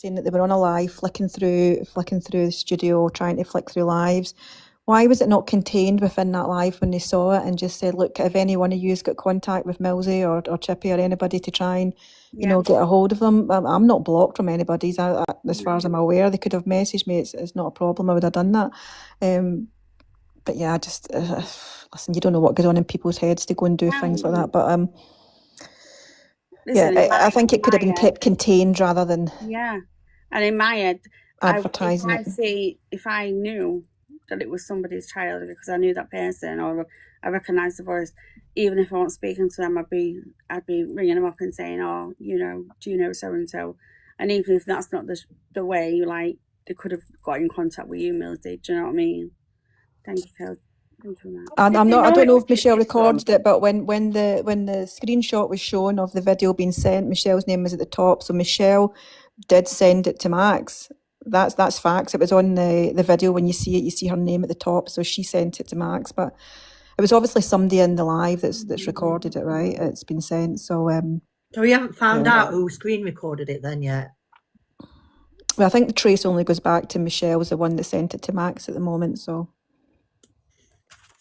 saying that they were on a live, flicking through the studio, trying to flick through lives. Why was it not contained within that live when they saw it and just said, look, if any one of you's got contact with Millsy or Chippy or anybody to try and, you know, get a hold of them? I'm not blocked from anybody's. As far as I'm aware, they could have messaged me. It's not a problem. I would have done that. But yeah, I just, listen, you don't know what goes on in people's heads to go and do things like that. But listen, I think it could have been kept contained rather than and in my head, advertising if I knew that it was somebody's child because I knew that person or I recognised the voice, even if I wasn't speaking to them, I'd be ringing them up and saying, oh, you know, do you know so and so? And even if that's not the way, like, they could have got in contact with you, Millsy. Do you know what I mean? Thank you, Kel. Thank you, Matt. I don't know if Michelle recorded it, but when the screenshot was shown of the video being sent, Michelle's name was at the top, so Michelle did send it to Max. That's facts. It was on the video. When you see it, you see her name at the top, so she sent it to Max. But it was obviously somebody in the live that's recorded it, right? It's been sent. So so we haven't found out who screen recorded it then yet. Well, I think the trace only goes back to Michelle, was the one that sent it to Max at the moment. So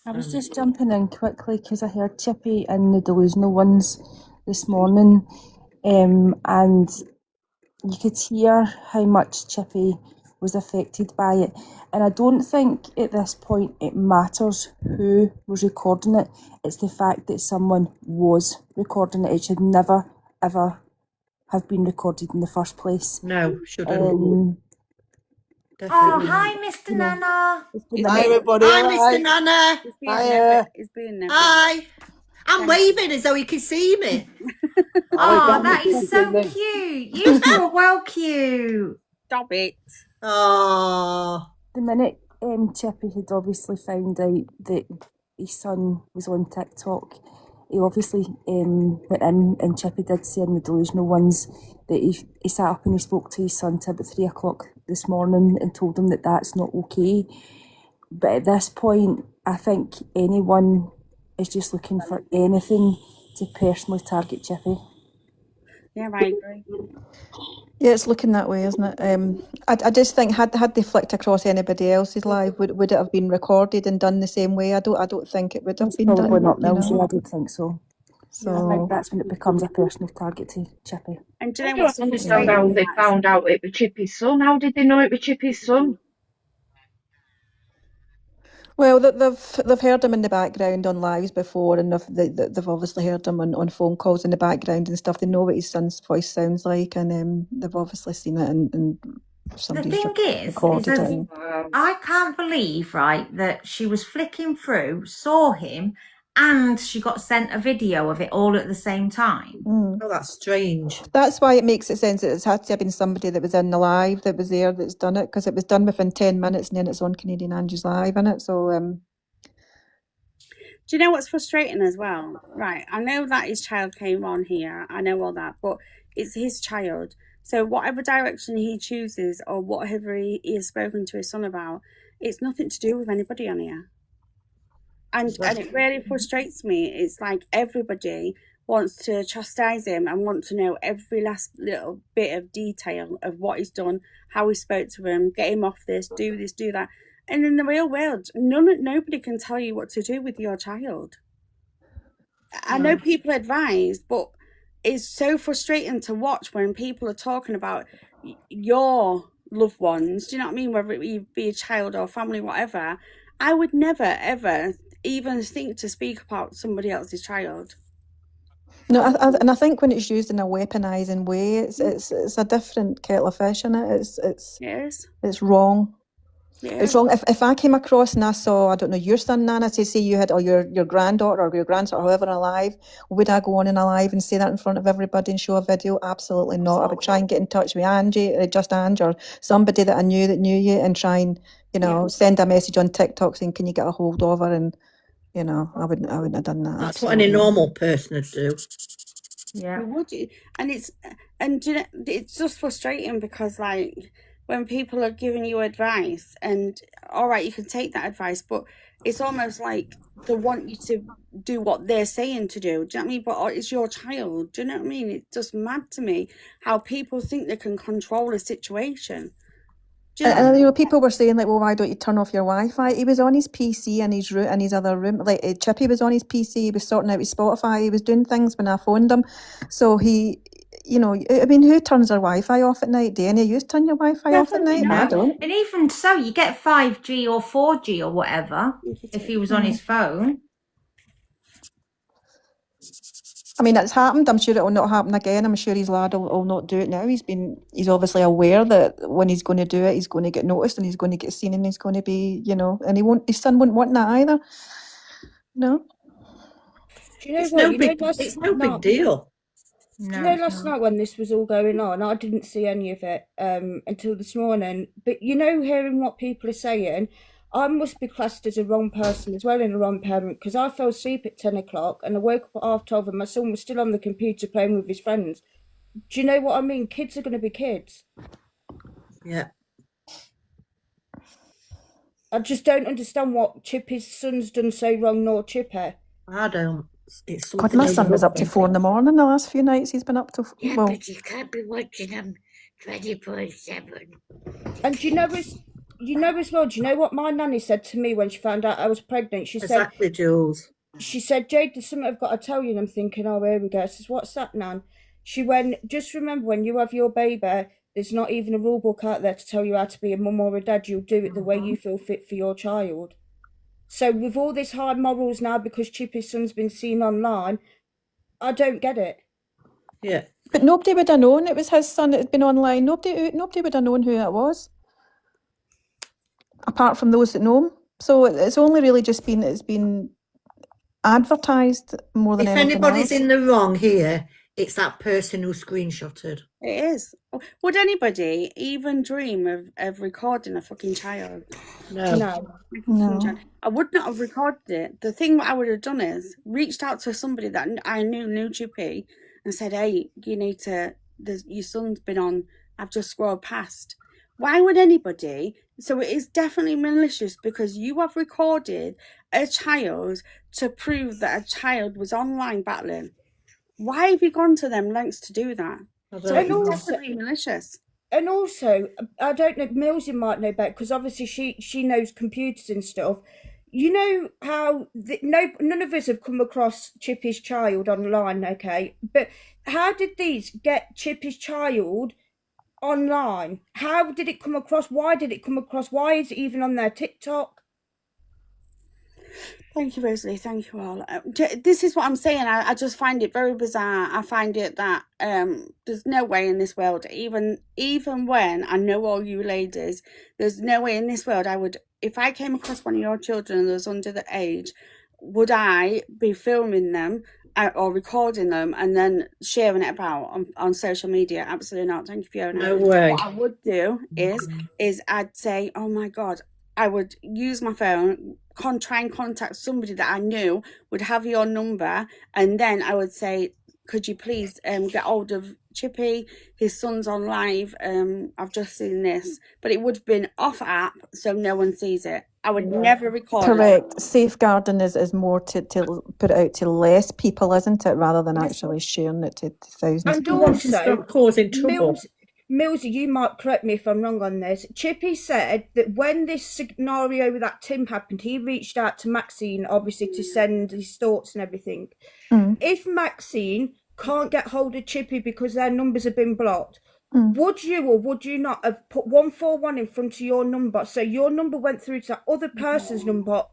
I was just jumping in quickly because I heard Chippy in the Delusional Ones this morning, and you could hear how much Chippy was affected by it. And I don't think at this point it matters who was recording it. It's the fact that someone was recording it. It should never, ever have been recorded in the first place. No, shouldn't. Oh, hi, Mr. Nanna. Hi, everybody. Hi, Mr. Nanna. Hi. I'm waving as though he can see me. Oh, that is so cute. You are well cute. Stop it. Oh. The minute Chippy had obviously found out that his son was on TikTok, he obviously went in, and Chippy did say in the Delusional Ones that he sat up and he spoke to his son till about 3 o'clock this morning and told him that that's not okay. But at this point, I think anyone is just looking for anything to personally target Chippy. Yeah, I agree. Yeah, it's looking that way, isn't it? I just think had they flicked across anybody else's live, would it have been recorded and done the same way? I don't think it would have been probably done. Not Millsy, I don't think so. So I think that's when it becomes a personal target to Chippy. And do you I know don't understand how they found out it was Chippy's son. How did they know it was Chippy's son? Well, they've heard him in the background on lives before, and they've obviously heard him on phone calls in the background and stuff. They know what his son's voice sounds like, and they've obviously seen it, and somebody's the thing is I can't believe, right, that she was flicking through, saw him, and she got sent a video of it all at the same time. Oh, that's strange. That's why it makes it sense that it's had to have been somebody that was in the live that was there that's done it, because it was done within 10 minutes and then it's on Canadian Angie's Live, isn't it? So do you know what's frustrating as well? Right, I know that his child came on here, I know all that, but it's his child. So whatever direction he chooses or whatever he has spoken to his son about, it's nothing to do with anybody on here. And it really frustrates me. It's like everybody wants to chastise him and want to know every last little bit of detail of what he's done, how he spoke to him, get him off this, do that. And in the real world, nobody can tell you what to do with your child. I know people advise, but it's so frustrating to watch when people are talking about your loved ones. Do you know what I mean? Whether it be a child or family, whatever. I would never, ever even think to speak about somebody else's child. No, and I think when it's used in a weaponising way, it's a different kettle of fish, isn't it? It's wrong. Yeah. It's wrong. If I came across and I saw, I don't know, your son, Nanna, say you had, or your granddaughter or your grandson or whoever alive, would I go on in a live and say that in front of everybody and show a video? Absolutely not. I would try and get in touch with Angie, just Angie, or somebody that I knew that knew you, and try and, send a message on TikTok saying, can you get a hold of her? And, I wouldn't have done that. That's what any normal person would do. Yeah. Would you? And it's just frustrating because, like, when people are giving you advice, and all right, you can take that advice, but it's almost like they want you to do what they're saying to do. Do you know what I mean? But it's your child. Do you know what I mean? It's just mad to me how people think they can control a situation. Do you know? And you know, people were saying like, well, why don't you turn off your Wi-Fi? He was on his PC in his other room. Like Chippy was on his PC. He was sorting out his Spotify. He was doing things when I phoned him. So he, you know, I mean, who turns their Wi-Fi off at night? Do any of you turn your Wi-Fi off at night? No. I don't. And even so, you get 5G or 4G or whatever if he was on his phone. I mean, it's happened. I'm sure it will not happen again. I'm sure his lad will not do it now. He's obviously aware that when he's going to do it, he's going to get noticed and he's going to get seen and he's going to be, you know, and his son wouldn't want that either. No. Do you know It's what? it's no big deal. Do you know last night when this was all going on, I didn't see any of it until this morning. But you know, hearing what people are saying, I must be classed as a wrong person as well and a wrong parent, because I fell asleep at 10 o'clock and I woke up at 12:30 and my son was still on the computer playing with his friends. Do you know what I mean? Kids are going to be kids. Yeah. I just don't understand what Chippy's son's done so wrong, nor Chippy. I don't. It's God, something my son was up to 4 in a.m. the last few nights. He's been up to Yeah, well. but you can't be watching them 24/7. And you know as well, do you know what my nanny said to me when she found out I was pregnant? She Exactly, Jules. She said, Jade, there's something I've got to tell you. And I'm thinking, oh, here we go. I says, what's that, Nan? She went, just remember when you have your baby, there's not even a rule book out there to tell you how to be a mum or a dad. You'll do it the way you feel fit for your child. So with all this high morals now, because Chippy's son's been seen online, I don't get it. Yeah. But nobody would have known it was his son that had been online. Nobody would have known who it was, apart from those that know him. So it's only really just been advertised more than If anything anybody's else. in the wrong here, it's that person who screenshotted. It is. Would anybody even dream of recording a fucking child? No. I would not have recorded it. The thing that I would have done is reached out to somebody that I knew Chippy and said, hey, you need to, your son's been on, I've just scrolled past. Why would anybody? So it is definitely malicious because you have recorded a child to prove that a child was online battling. Why have you gone to them lengths to do that? So it's definitely malicious. And also, I don't know, Millsy might know better because obviously she knows computers and stuff. You know how none of us have come across Chippy's child online, okay? But how did these get Chippy's child online? How did it come across? Why did it come across? Why is it even on their TikTok? Thank you, Rosalie. Thank you all. This is what I'm saying. I just find it very bizarre. I find it that there's no way in this world, even when I know all you ladies, there's no way in this world I would, if I came across one of your children that was under the age, would I be filming them or recording them and then sharing it about on social media? Absolutely not. Thank you, Fiona. No way. What I would do is I'd say, oh my God, I would use my phone, try and contact somebody that I knew would have your number, and then I would say, could you please get hold of Chippy? His son's on live. I've just seen this, but it would have been off app, so no one sees it. I would never record. Correct. It. Safeguarding is more to put it out to less people, isn't it, rather than actually sharing it to thousands. And also, causing trouble. Millsy, you might correct me if I'm wrong on this. Chippy said that when this scenario with that Tim happened, he reached out to Maxine, obviously, to send his thoughts and everything. If Maxine can't get hold of Chippy because their numbers have been blocked, would you or would you not have put 141 in front of your number so your number went through to that other person's number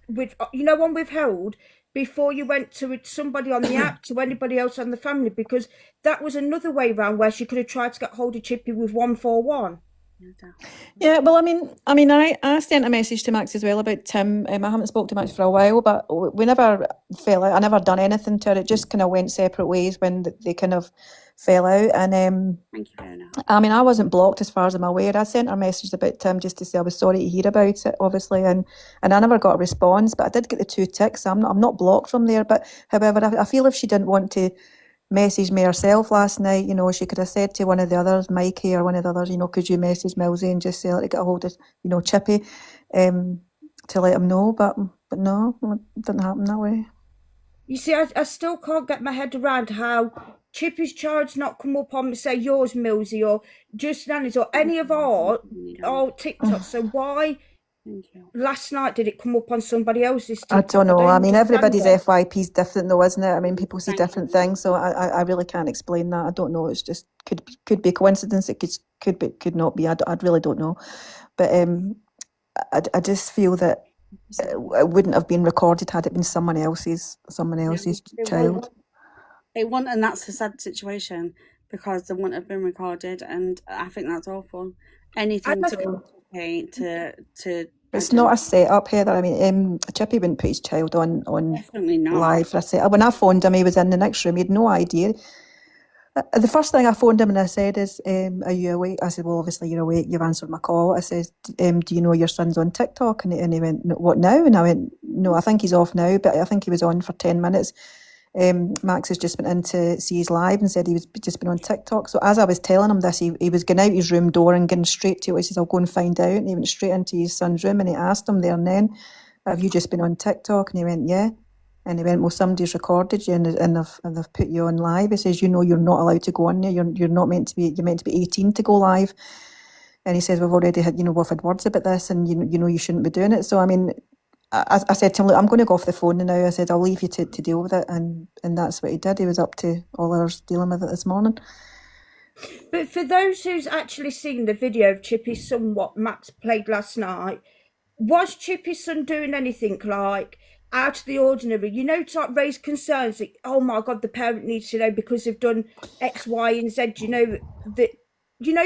with, on withheld, before you went to somebody on the app, to anybody else on the family? Because that was another way round where she could have tried to get hold of Chippy with 141. Yeah, well, I mean, I sent a message to Max as well about Tim. I haven't spoken to Max for a while, but we never fell out. I never done anything to her. It just kind of went separate ways when they kind of fell out. And thank you very much. I mean, I wasn't blocked as far as I'm aware. I sent her a message about Tim just to say I was sorry to hear about it, obviously, and I never got a response. But I did get the 2 ticks. I'm not blocked from there. But however, I feel if she didn't want to message me herself last night, she could have said to one of the others, Mikey or one of the others, could you message Millsy and just say, let her get a hold of, Chippy. to let him know, but no, it didn't happen that way. You see, I still can't get my head around how Chippy's child's not come up on, say, yours, Millsy, or just Nanny's, or any of our TikTok. So why last night did it come up on somebody else's TikTok? I don't know. I mean, everybody's it. FYP is different, though, isn't it? I mean, people see different things, so I really can't explain that. I don't know. It's just could be a coincidence. It could not be. I really don't know. But I just feel that it wouldn't have been recorded had it been someone else's child. It wouldn't, and that's a sad situation because they wouldn't have been recorded, and I think that's awful. Anything to It's not a setup, Heather. I mean, Chippy wouldn't put his child on definitely not live for a setup. When I phoned him, he was in the next room. He had no idea. The first thing I phoned him and I said is, are you awake? I said, well, obviously you're awake. You've answered my call. I said, do you know your son's on TikTok? And he went, no, what now? And I went, no, I think he's off now, but I think he was on for 10 minutes. Max has just been in to see his live and said he was just been on TikTok. So as I was telling him this, he was going out his room door and getting straight to it. He says, I'll go and find out. And he went straight into his son's room and he asked him there and then, have you just been on TikTok? And he went, yeah. And he went, well, somebody's recorded you and they've put you on live. He says, you know, you're not allowed to go on there. You're not meant to be. You're meant to be 18 to go live. And he says, we've already had, we've had words about this, and you know you shouldn't be doing it. So I mean, I said to him, look, I'm going to go off the phone now. I said, I'll leave you to deal with it, and that's what he did. He was up to all hours dealing with it this morning. But for those who's actually seen the video of Chippy's son, what Max played last night, was Chippy's son doing anything like out of the ordinary, to like raise concerns that, oh my God, the parent needs to know because they've done X, Y, and Z,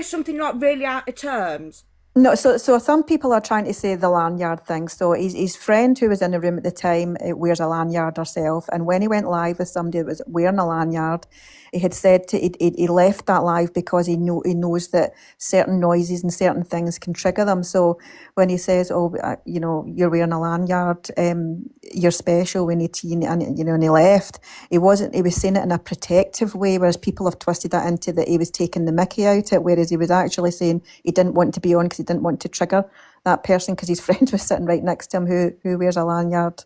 something like really out of terms? No, so some people are trying to say the lanyard thing. So his friend who was in the room at the time wears a lanyard herself, and when he went live with somebody that was wearing a lanyard, he had said he left that live because he knows that certain noises and certain things can trigger them. So when he says, oh, you're wearing a lanyard, you're special, we need to, and he left. He was saying it in a protective way, whereas people have twisted that into that he was taking the mickey out it, whereas he was actually saying he didn't want to be on because he didn't want to trigger that person because his friend was sitting right next to him who wears a lanyard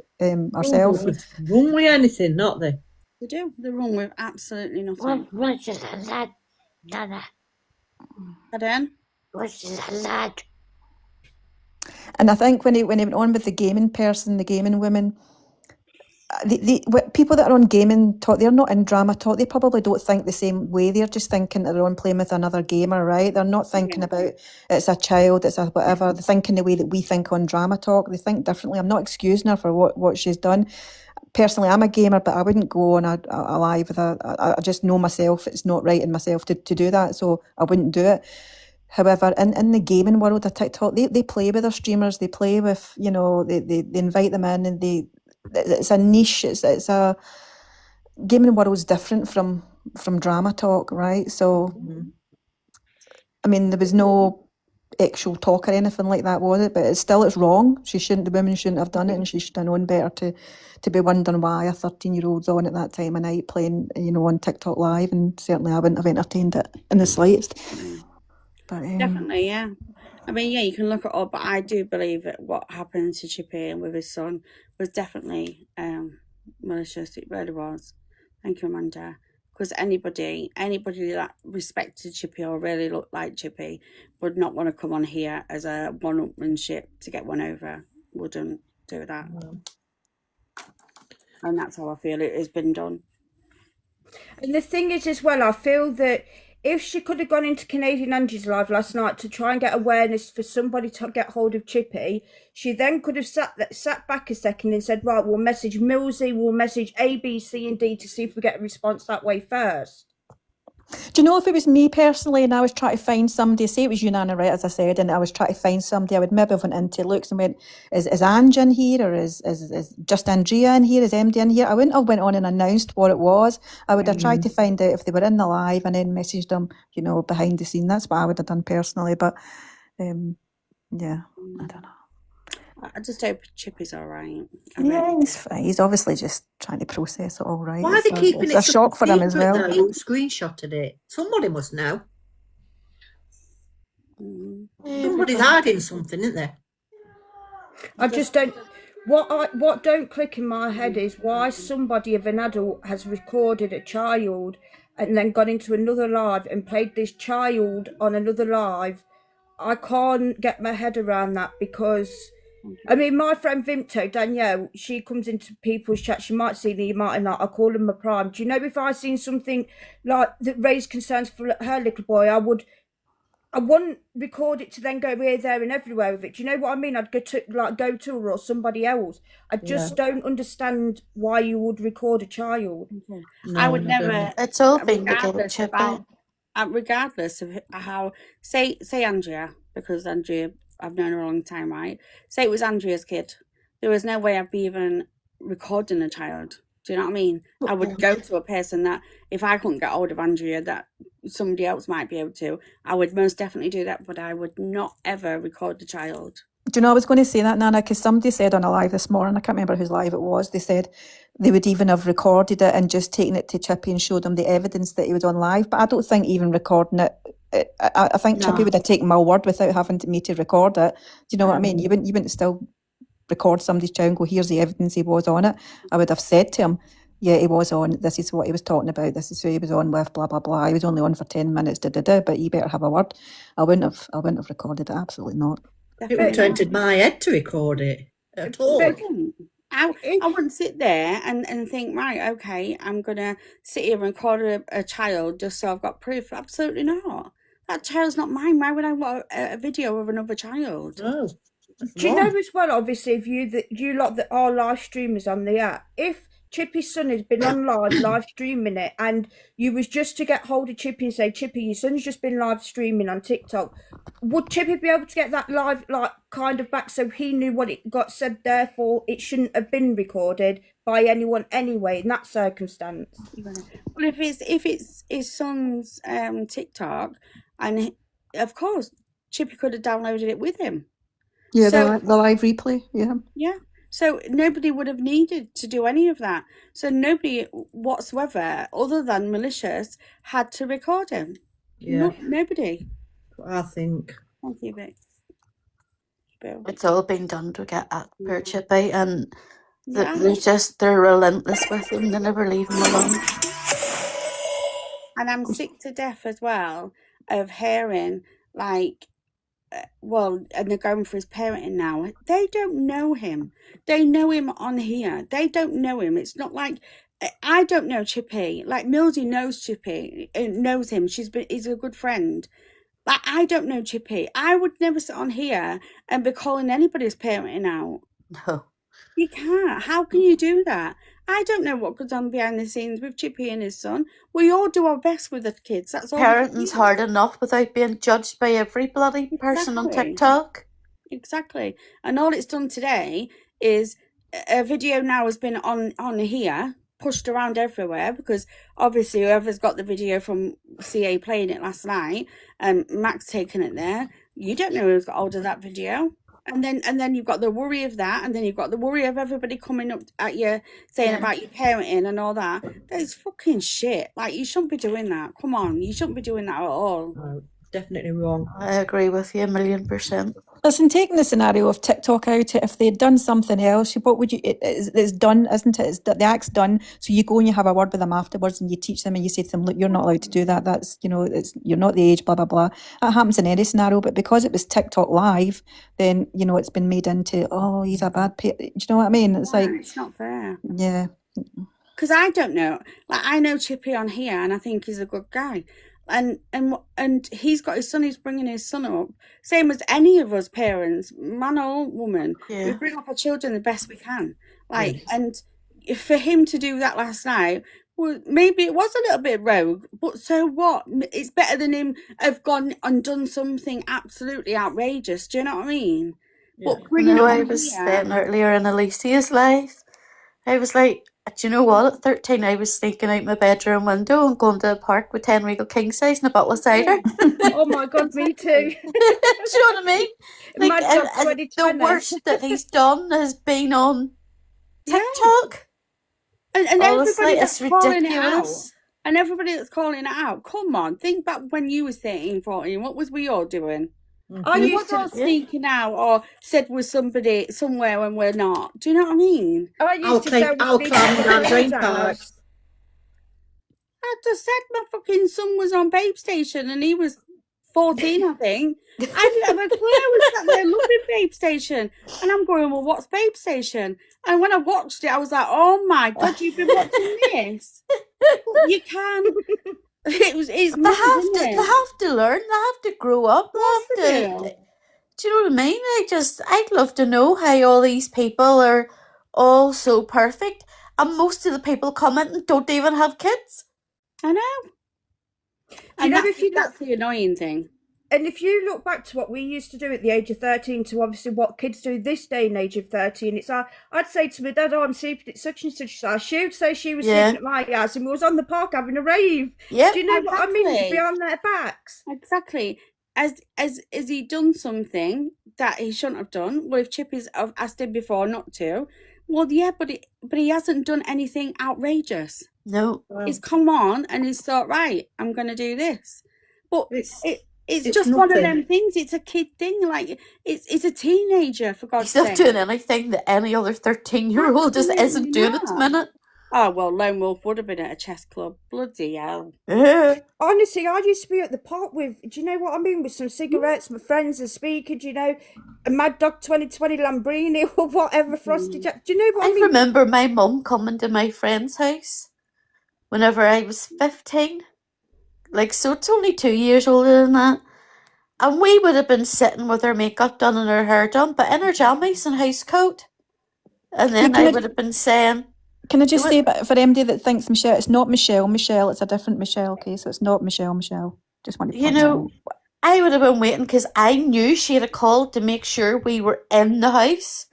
herself. Wrong with anything, not they? They do. They're wrong with absolutely nothing. What's a lad, Nanna? Pardon? What's a lad? And I think when he went on with the gaming women, the people that are on gaming talk, they're not in drama talk. They probably don't think the same way. They're just thinking that they're on playing with another gamer, right? They're not thinking about it's a child, it's a whatever. They're thinking the way that we think on drama talk. They think differently. I'm not excusing her for what she's done. Personally, I'm a gamer, but I wouldn't go on a live with I just know myself. It's not right in myself to do that, so I wouldn't do it. However, in the gaming world of TikTok, they play with their streamers. They play with, they invite them in, and it's a niche. It's a gaming world's different from drama talk, right? So, I mean, there was no actual talk or anything like that, was it? But it's wrong. The women shouldn't have done it, and she should have known better to be wondering why a 13-year-old's on at that time of night playing, on TikTok live, and certainly I wouldn't have entertained it in the slightest. But, definitely, yeah. I mean, yeah, you can look it up, but I do believe that what happened to Chippy and with his son was definitely malicious. It really was. Thank you, Amanda. Because anybody that respected Chippy or really looked like Chippy would not want to come on here as a one-upmanship to get one over. Wouldn't do that. And that's how I feel it has been done. And the thing is as well, I feel that if she could have gone into Canadian Angie's live last night to try and get awareness for somebody to get hold of Chippy, she then could have sat back a second and said, right, we'll message Millsy, we'll message A, B, C and D to see if we get a response that way first. Do you know, if it was me personally and I was trying to find somebody, say it was you, Nanna, right, as I said, and I was trying to find somebody, I would maybe have went into looks and went, is Ange in here, or is just Andrea in here, is MD in here? I wouldn't have went on and announced what it was. I would have tried to find out if they were in the live and then messaged them, behind the scene. That's what I would have done personally. But yeah, I don't know. I just hope Chippy's all right. Yeah, he's fine. He's obviously just trying to process it all right. Why are they keeping it? It's a shock for him as well. Who screenshotted it? Somebody must know. Somebody's hiding something, isn't there? I just don't. What don't click in my head is why somebody of an adult has recorded a child and then gone into another live and played this child on another live. I can't get my head around that because, I mean, my friend Vimto, Danielle, she comes into people's chat. She might see me, you might not. I call them my prime. Do you know if I seen something like that raised concerns for her little boy, I wouldn't record it to then go here, there, and everywhere with it. Do you know what I mean? I'd go to her or somebody else. I just don't understand why you would record a child. No, I would never. It's all been regardless of how. Say Andrea, because Andrea, I've known her a long time, right? Say it was Andrea's kid. There was no way I'd be even recording a child. Do you know what I mean? I would go to a person that, if I couldn't get hold of Andrea, that somebody else might be able to, I would most definitely do that, but I would not ever record the child. Do you know, I was going to say that, Nana, because somebody said on a live this morning, I can't remember whose live it was, they said they would even have recorded it and just taken it to Chippy and showed him the evidence that he was on live. But I don't think even recording it, I think Chippy would have taken my word without having me to record it. Do you know what I mean? You wouldn't still record somebody's child and go, here's the evidence he was on it. I would have said to him, yeah, he was on, this is what he was talking about, this is who he was on with, blah, blah, blah. He was only on for 10 minutes, but you better have a word. I wouldn't have recorded it, absolutely not. It wouldn't have entered my head to record it at all. I wouldn't sit there and think, right, okay, I'm going to sit here and record a child just so I've got proof. Absolutely not. That child's not mine. Why would I want a video of another child? No. Do you know as well, obviously, if you lot that are live streamers on the app, if Chippy's son has been on live streaming it, and you was just to get hold of Chippy and say, Chippy, your son's just been live streaming on TikTok, would Chippy be able to get that live, kind of back so he knew what it got said, therefore it shouldn't have been recorded by anyone anyway in that circumstance? Well, if it's his son's TikTok, and of course Chippy could have downloaded it with him. Yeah, so, the live replay, yeah. Yeah. So nobody would have needed to do any of that. So nobody whatsoever, other than malicious, had to record him. Yeah. Nobody. I think. Thank you, Vic. Bill. It's all been done to get at poor Chippy, and they're relentless with him. They never leave him alone. And I'm sick to death as well of hearing and they're going for his parenting now. They don't know him. They know him on here. They don't know him. It's not like I don't know Chippy. Like Mildy knows Chippy, knows him. He's a good friend. Like I don't know Chippy. I would never sit on here and be calling anybody's parenting out. No. You can't. How can you do that? I don't know what goes on behind the scenes with Chippy and his son. We all do our best with the kids. That's all. Parenting's hard enough without being judged by every bloody person on TikTok. Exactly. And all it's done today is a video now has been on here, pushed around everywhere, because obviously whoever's got the video from CA playing it last night, Max taking it there, you don't know who's got hold of that video. And then you've got the worry of that, and then you've got the worry of everybody coming up at you saying about your parenting and all that. That's fucking shit. Like, you shouldn't be doing that. Come on, you shouldn't be doing that at all. No, definitely wrong. I agree with you 1,000,000%. Listen, taking the scenario of TikTok out, if they'd done something else, what would you? It's done, isn't it? The act's done. So you go and you have a word with them afterwards, and you teach them, and you say to them, "Look, you're not allowed to do that. That's you're not the age." Blah blah blah. That happens in any scenario, but because it was TikTok live, then it's been made into, oh, he's a bad parent. Do you know what I mean? It's like it's not fair. Yeah. Because I don't know. Like, I know Chippy on here, and I think he's a good guy. And he's got his son. He's bringing his son up, same as any of us parents, man or woman. Yeah. We bring up our children the best we can. And for him to do that last night, well, maybe it was a little bit rogue, but so what? It's better than him have gone and done something absolutely outrageous. Do you know what I mean? Yeah. But I was saying earlier in Alicia's life, I was like, do you know what? At 13, I was sneaking out my bedroom window and going to the park with 10 Regal king size and a bottle of cider. Oh my God, me too. Do you know what I mean? Like, and the worst that he's done has been on TikTok. And honestly, everybody that's it's calling it out. ridiculous. And everybody that's calling it out, come on, think back when you was 13, 14. What was we all doing? I We used was all to. sneaking out or said we're somebody somewhere when we're not. Do you know what I mean? I used to say we're I'll sneaking climb at down the drain freezer house. pipes. I just said my fucking son was on Babe Station and he was 14, I think. I didn't have a clue. I was sat there loving Babe Station. And I'm going, well, what's Babe Station? And when I watched it, I was like, oh my God, you've been watching this? You can. It's mad, isn't They it? have to learn. They have to grow up. They have to. Do you know what I mean? I'd love to know how all these people are all so perfect, and most of the people commenting don't even have kids. I know. And that's the annoying thing. And if you look back to what we used to do at the age of 13 to obviously what kids do this day and age of 13, it's I'd say to my dad, oh, I'm sleeping at such and such house. She would say she was sleeping at my house and we was on the park having a rave. Yeah. Do you know what I mean? Behind their backs. Exactly. Has he done something that he shouldn't have done? Well, if Chippy's asked him before not to, well, yeah, but he hasn't done anything outrageous. No. He's come on and he's thought, right, I'm going to do this. But it's just nothing. one of them things. It's a kid thing. Like, it's a teenager, for God's sake. He's not doing anything that any other 13-year-old just isn't doing at the minute. Oh, well, Lone Wolf would have been at a chess club. Bloody hell. Honestly, I used to be at the park with, do you know what I mean, with some cigarettes, my friends are speaking, do you know, a Mad Dog 2020 Lambrini or whatever, Frosty Jack. Do you know what I mean? I remember my mum coming to my friend's house whenever I was 15. Like, so it's only 2 years older than that. And we would have been sitting with our makeup done and our hair done, but in our jammies and house coat. And then I would have been saying... Can I just say, but for MD that thinks Michelle, it's not Michelle, it's a different Michelle, okay? So it's not Michelle. Just want to point that out. I would have been waiting because I knew she had called to make sure we were in the house.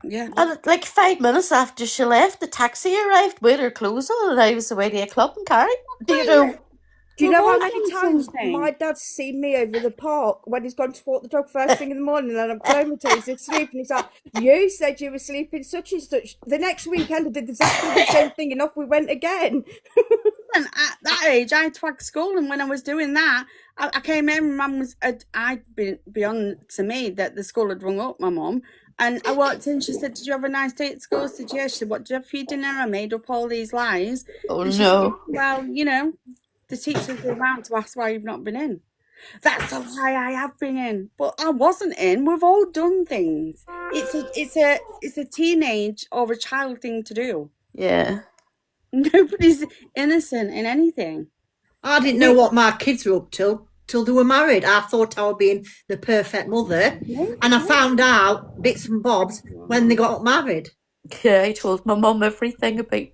Yeah. And like 5 minutes after she left, the taxi arrived with her clothes on and I was away to a club in Carrie. Do you know how many times my dad's seen me over the park when he's gone to walk the dog first thing in the morning and I'm comatose asleep and he's like, you said you were sleeping such and such. The next weekend I did exactly the same thing and off we went again. And at that age, I twagged school, and when I was doing that, I came in, Mum was, I'd been beyond to me that the school had rung up my mum. And I walked in, she said, did you have a nice day at school? I said, yeah. She said, what did you have for your dinner? I made up all these lies. Oh, and she said, well, you know, the teachers are around to ask why you've not been in. That's a lie, I have been in. But I wasn't in. We've all done things. It's a teenage or a child thing to do. Yeah. Nobody's innocent in anything. I didn't know what my kids were up till they were married. I thought I was being the perfect mother. And I found out bits and bobs when they got married. Yeah, I told my mum everything about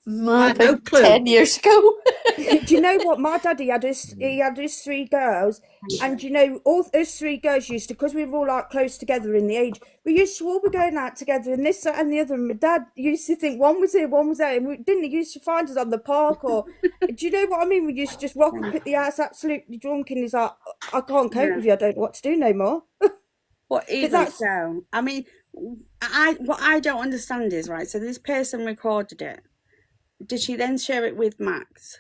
no clue. 10 years ago. Do you know what? My daddy had his 3 girls, and you know, all those 3 girls used to, because we were all like close together in the age, we used to all be going out together, and this, that, and the other. And my dad used to think one was here, one was there, and we didn't. He used to find us on the park, or do you know what I mean? We used to just rock up at the house absolutely drunk, and he's like, I can't cope with you. I don't know what to do no more. But even so, I mean, what I don't understand is, right, so this person recorded it. Did she then share it with Max?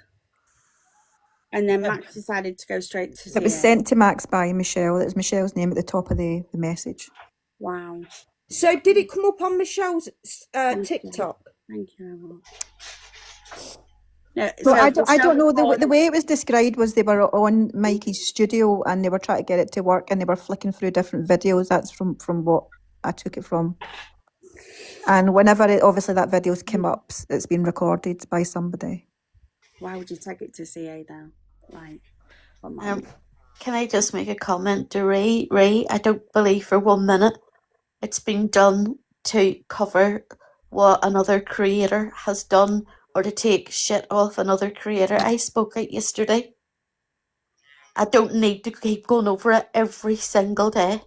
And then Max decided to go straight to It was sent to Max by Michelle. It was Michelle's name at the top of the message. Wow. So did it come up on Michelle's TikTok? Thank you very much. No, well, I don't know. The way it was described was they were on Mikey's studio and they were trying to get it to work and they were flicking through different videos. That's from what I took it from. And whenever obviously that video's come up, it's been recorded by somebody. Why would you take it to CA though? Like, can I just make a comment to Ray? Ray, I don't believe for 1 minute it's been done to cover what another creator has done or to take shit off another creator. I spoke out yesterday. I don't need to keep going over it every single day.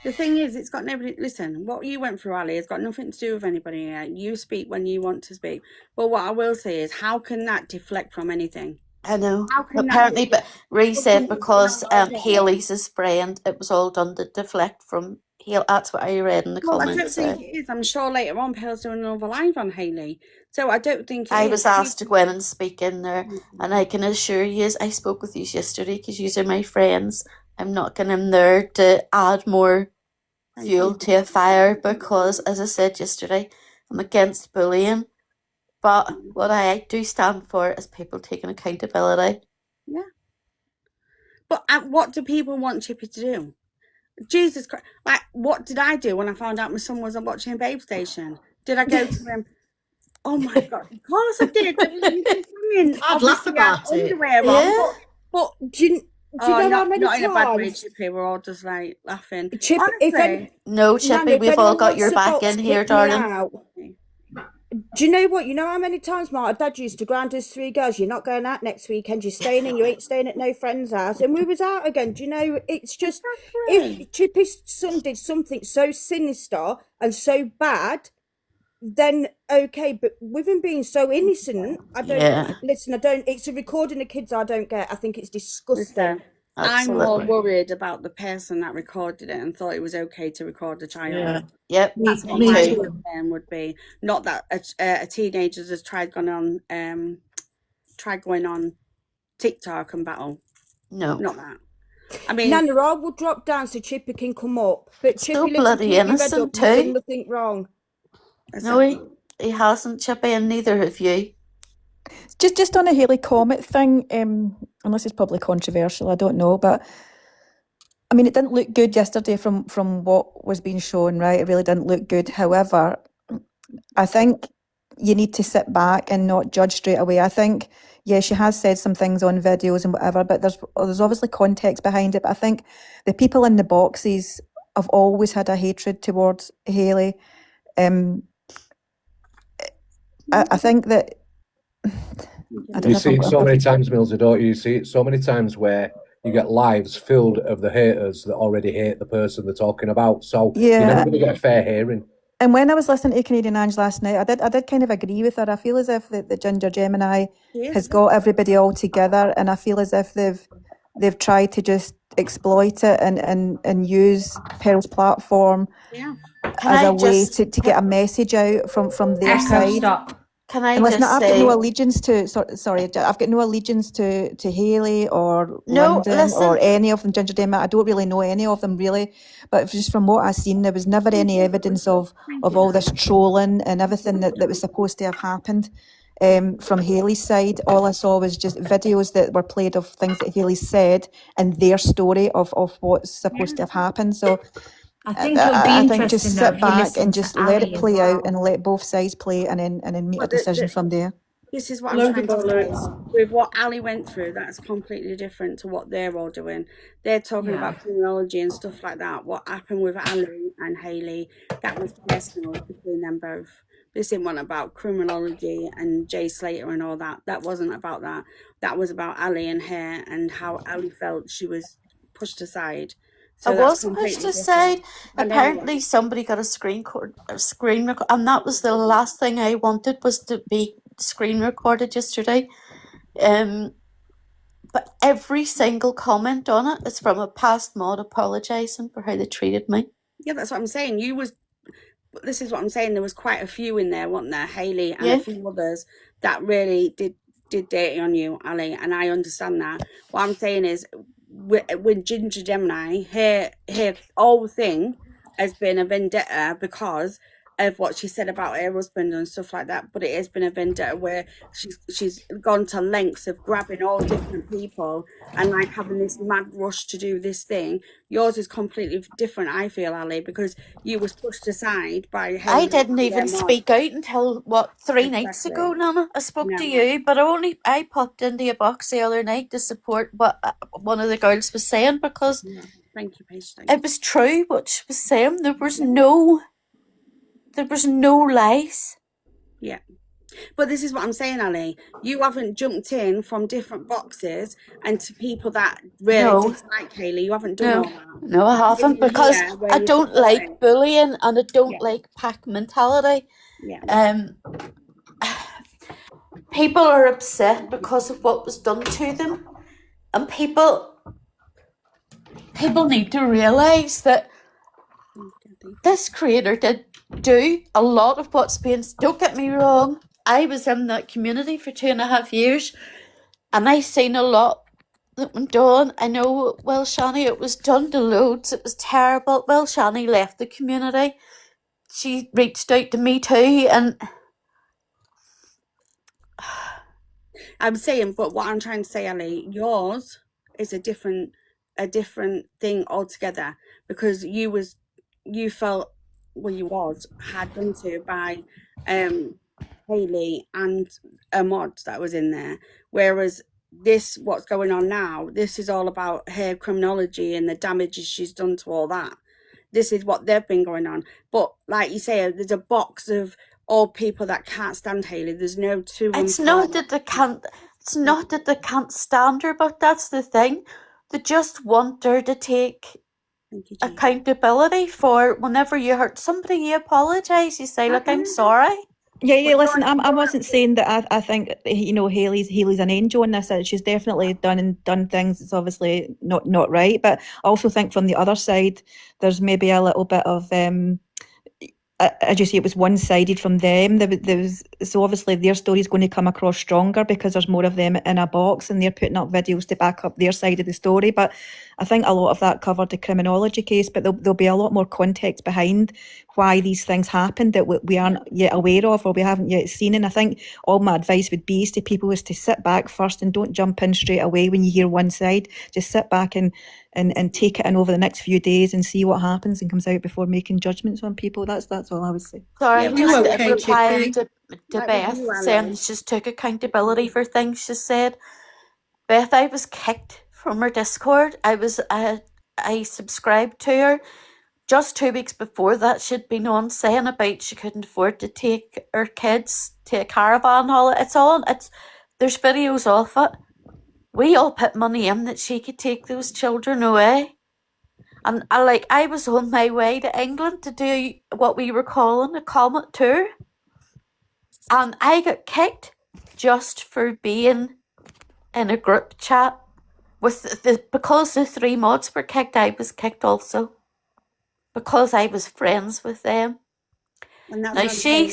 The thing is, it's got nobody. Listen, what you went through, Ali, has got nothing to do with anybody here. You speak when you want to speak. But what I will say is, how can that deflect from anything? I know. Apparently, but Ray said because Hayley's his friend, it was all done to deflect from Haley. That's what I read in the comments. I don't think it is. I'm sure later on, Pale's doing another live on Hayley. So I don't think I was asked to go in and speak in there, and I can assure you, I spoke with you yesterday because you are my friends, I'm not going in there to add more fuel to a fire because, as I said yesterday, I'm against bullying. But what I do stand for is people taking accountability. Yeah. But what do people want Chippy to do? Jesus Christ. Like, what did I do when I found out my son was watching Babe Station? Did I go to him? Oh my God. Of course I did. I'd laugh about it. Underwear on, but do you know how many not times? in a bad way, Chippy. We're all just like laughing. No, Chippy, we've all got your back in here, darling. Do you know what? You know how many times my dad used to ground us 3 girls? You're not going out next weekend. You're staying in. You ain't staying at no friend's house. And we was out again. Do you know? It's just if Chippy's son did something so sinister and so bad, then okay. But with him being so innocent, I don't listen. I don't. It's a recording of kids. I don't get. I think it's disgusting. I'm more worried about the person that recorded it and thought it was okay to record a child. Yeah. Yep. That's what my concern would be. Not that a teenager has tried going on TikTok and battle. No. Not that. I mean, Nanna, I will drop down so Chippy can come up. But Chippy so bloody innocent too. Done nothing wrong. No, he hasn't, Chippy, and neither have you. Just on a Hayley Comet thing, unless it's probably controversial, I don't know, but I mean, it didn't look good yesterday from what was being shown, right? It really didn't look good. However, I think you need to sit back and not judge straight away. I think, yeah, she has said some things on videos and whatever, but there's obviously context behind it. But I think the people in the boxes have always had a hatred towards Hayley. I think that you see it so many times, Millsy, don't you? You see it so many times where you get lives filled of the haters that already hate the person they're talking about. So you're never going to get a fair hearing. And when I was listening to Canadian Ange last night, I did kind of agree with her. I feel as if the Ginger Gemini has got everybody all together, and I feel as if they've tried to just exploit it and use Pearl's platform as a way to get a message out from their side. Stop. Can I listen, just I've say... got no allegiance to... Sorry, I've got no allegiance to Hayley or Lyndon or any of them, Ginger Gemini. I don't really know any of them, really. But just from what I've seen, there was never any evidence of all this trolling and everything that was supposed to have happened from Hayley's side. All I saw was just videos that were played of things that Hayley said and their story of what's supposed to have happened. So... I think it'll be interesting just sit back and just let it play out and let both sides play and then make a decision from there. This is what I'm trying to say. With what Ali went through, that's completely different to what they're all doing. They're talking about criminology and stuff like that. What happened with Ali and Hayley, that was personal between them both. This isn't one about criminology and Jay Slater and all that. That wasn't about that. That was about Ali and her and how Ali felt she was pushed aside. So I was pushed aside. Apparently somebody got a screen record, and that was the last thing I wanted, was to be screen recorded yesterday. But every single comment on it is from a past mod apologising for how they treated me. Yeah, that's what I'm saying. This is what I'm saying. There was quite a few in there, weren't there? Hayley and a few others that really did dirty on you, Ali, and I understand that. What I'm saying is, with Ginger Gemini, her whole thing has been a vendetta because of what she said about her husband and stuff like that. But it has been a vendetta where she's gone to lengths of grabbing all different people and like having this mad rush to do this thing. Yours is completely different, I feel, Ali, because you was pushed aside by her. I didn't even speak out until 3 nights ago, Nanna. I spoke to you, but I popped into a box the other night to support what one of the girls was saying, because thank you, Paige. It was true what she was saying. There was no lies. Yeah. But this is what I'm saying, Ali. You haven't jumped in from different boxes and to people that really dislike Hayley. You haven't done all that. No, I haven't, because I don't like bullying and I don't like pack mentality. Yeah. People are upset because of what was done to them, and people need to realise that this creator did do a lot of what's being... Don't get me wrong, I was in that community for 2.5 years and I seen a lot that went on. I know, well, Shani, it was done to loads. It was terrible. Well, Shani left the community. She reached out to me too, and I'm saying, but what I'm trying to say, Ali, yours is a different thing altogether, because you felt, well, you was had done to by Hayley and a mod that was in there, whereas this, what's going on now, this is all about her criminology and the damages she's done to all that. This is what they've been going on. But like you say, there's a box of all people that can't stand Hayley. There's no two. it's not that they can't. It's not that they can't stand her, but that's the thing. They just want her to take accountability for whenever you hurt somebody, you apologise. You say, look, I'm sorry. Yeah, listen, I wasn't saying that I think, you know, Hayley's an angel in this. She's definitely done things that's obviously not right. But I also think from the other side, there's maybe a little bit of, as you say, it was one-sided from them. There was, so obviously their story is going to come across stronger because there's more of them in a box and they're putting up videos to back up their side of the story. But I think a lot of that covered the criminology case, but there'll be a lot more context behind why these things happened that we aren't yet aware of or we haven't yet seen. And I think all my advice would be to people is to sit back first and don't jump in straight away when you hear one side. Just sit back and take it in over the next few days and see what happens and comes out before making judgments on people. That's all I would say. Sorry, You okay, replying Chippy? to Beth, saying she's took accountability for things she said. Beth, I was kicked from her Discord. I subscribed to her. Just 2 weeks before that, she'd been on saying about she couldn't afford to take her kids to a caravan holiday. There's videos of it. We all put money in that she could take those children away. And I was on my way to England to do what we were calling a Comet tour. And I got kicked just for being in a group chat because the 3 mods were kicked. I was kicked also because I was friends with them. Now she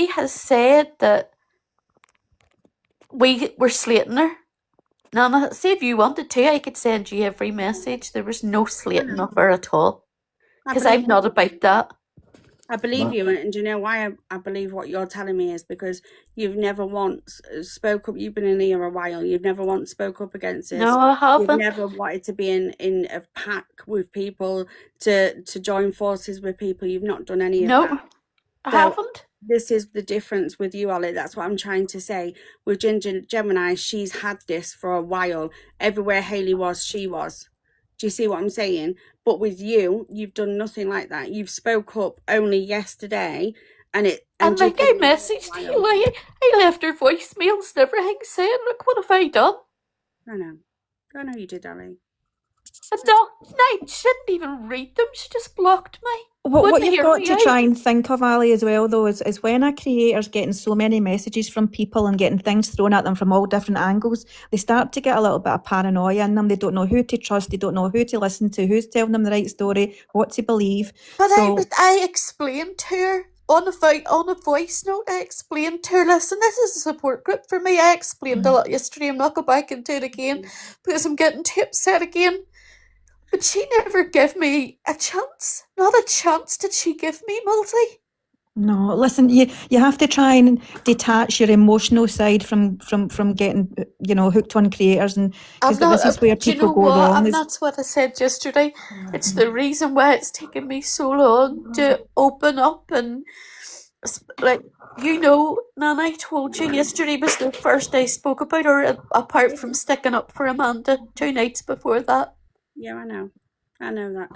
has said that we were slating her. Nanna, see if you wanted to, I could send you every message. There was no slating of her at all. Because I'm not about that. I believe you, and do you know why I believe what you're telling me is because you've never once spoke up. You've been in here a while. You've never once spoke up against this. No, I haven't. You've never wanted to be in a pack with people, to join forces with people. You've not done any of that. No, I haven't. This is the difference with you, Ali. That's what I'm trying to say. With Ginger Gemini, she's had this for a while. Everywhere Hayley was, she was. Do you see what I'm saying? But with you, you've done nothing like that. You've spoke up only yesterday, and I messaged you. I left her voicemails and everything saying, "Look, what have I done?" I know you did, Ali. And no, she didn't even read them. She just blocked me. What you've got to try and think of, Ali, as well, though, is when a creator's getting so many messages from people and getting things thrown at them from all different angles, they start to get a little bit of paranoia in them. They don't know who to trust. They don't know who to listen to, who's telling them the right story, what to believe. But I explained to her on a voice note. I explained to her, listen, this is a support group for me. I explained a lot yesterday. I'm not going back into it again because I'm getting too upset again. But she never gave me a chance. Not a chance did she give me, Multi. No, listen, you have to try and detach your emotional side from getting, hooked on creators, and because this is where people go wrong. And that's what I said yesterday. It's the reason why it's taken me so long to open up, and Nanna, I told you yesterday was the first I spoke about her, apart from sticking up for Amanda 2 nights before that. Yeah, I know that.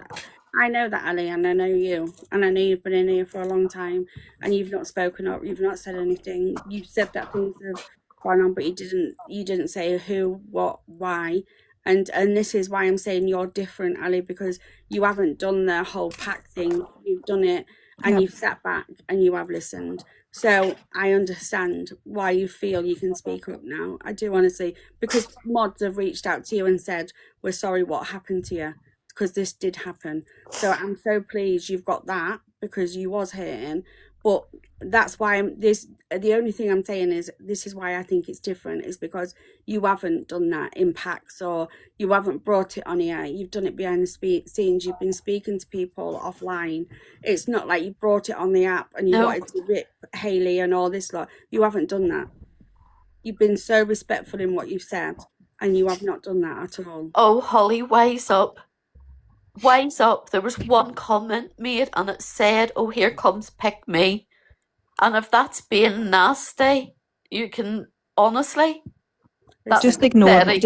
I know that, Ali, and I know you, and I know you've been in here for a long time, and you've not spoken up. You've not said anything. You said that things have gone on, but you didn't say who, what, why, and this is why I'm saying you're different, Ali, because you haven't done the whole pack thing. You've done it, and you've sat back and you have listened. So I understand why you feel you can speak up now. I do, honestly, because mods have reached out to you and said, we're sorry what happened to you, because this did happen. So I'm so pleased you've got that, because you was hurting. But that's why the only thing I'm saying is this is why I think it's different, is because you haven't done that in packs, or you haven't brought it on here. You've done it behind the scenes. You've been speaking to people offline. It's not like you brought it on the app and you wanted to rip Hayley and all this lot. You haven't done that. You've been so respectful in what you've said, and you have not done that at all. Oh, Holly, wise up. Wise up. There was one comment made and it said, oh, here comes pick me. And if that's being nasty, you can honestly, that's just ignore that's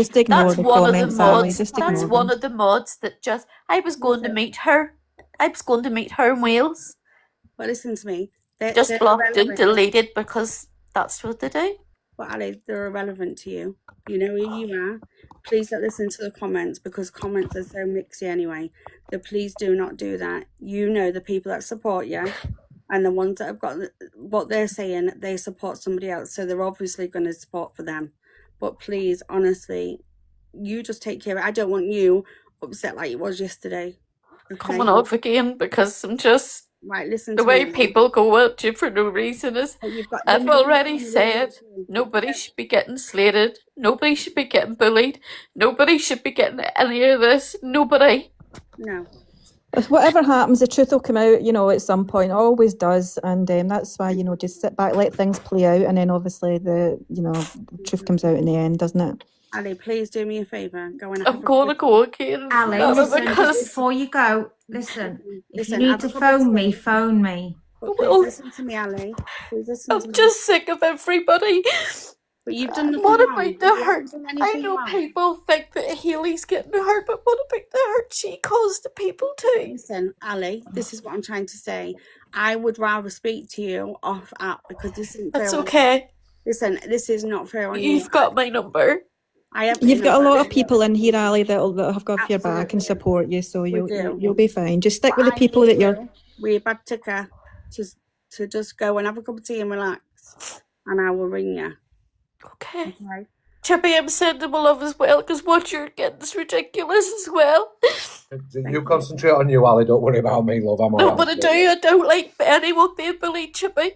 the one comments, of the Ali. mods. Just That's ignore one them. of the mods that just I was going to meet her. I was going to meet her in Wales. But listen to me. Just blocked and deleted because that's what they do. But Ali, they're irrelevant to you. You know who you are. Please don't listen to the comments, because comments are so mixy anyway. So please do not do that. You know the people that support you, and the ones that have got what they're saying, they support somebody else. So they're obviously going to support for them. But please, honestly, you just take care of it. I don't want you upset like it was yesterday. Okay? Coming off again because I'm just right. Listen the to way me. people go at you for no reason is. I've already said nobody should be getting slated. Nobody should be getting bullied. Nobody should be getting any of this. Nobody. No. Whatever happens, the truth will come out, at some point. It always does, and that's why, just sit back, let things play out, and then obviously the truth comes out in the end, doesn't it? Ali, please do me a favour. Go and I'm going to go again. Ali, listen, just before you go, listen, if you need to phone me, phone me. But please listen to me, Ali. Please listen to me. I'm just sick of everybody. But you've done nothing what wrong. about the hurt? I know people think that Hayley's getting hurt, but what about the hurt she caused to people too? Listen, Ali, this is what I'm trying to say. I would rather speak to you off app, because this isn't fair. That's okay. Listen, this is not fair on you. You've got my number. You've got a lot of people in here, Ali, that have got your back and support you, so you'll be fine. Just stick with the people that you're. We're bad ticker to just go and have a cup of tea and relax, and I will ring you. Okay. Chippy, I'm sending my love as well, because what you're getting is ridiculous as well. You concentrate on you, Ali. Don't worry about me, love. I'm all no, right. but I don't like anyone being bullied, Chippy.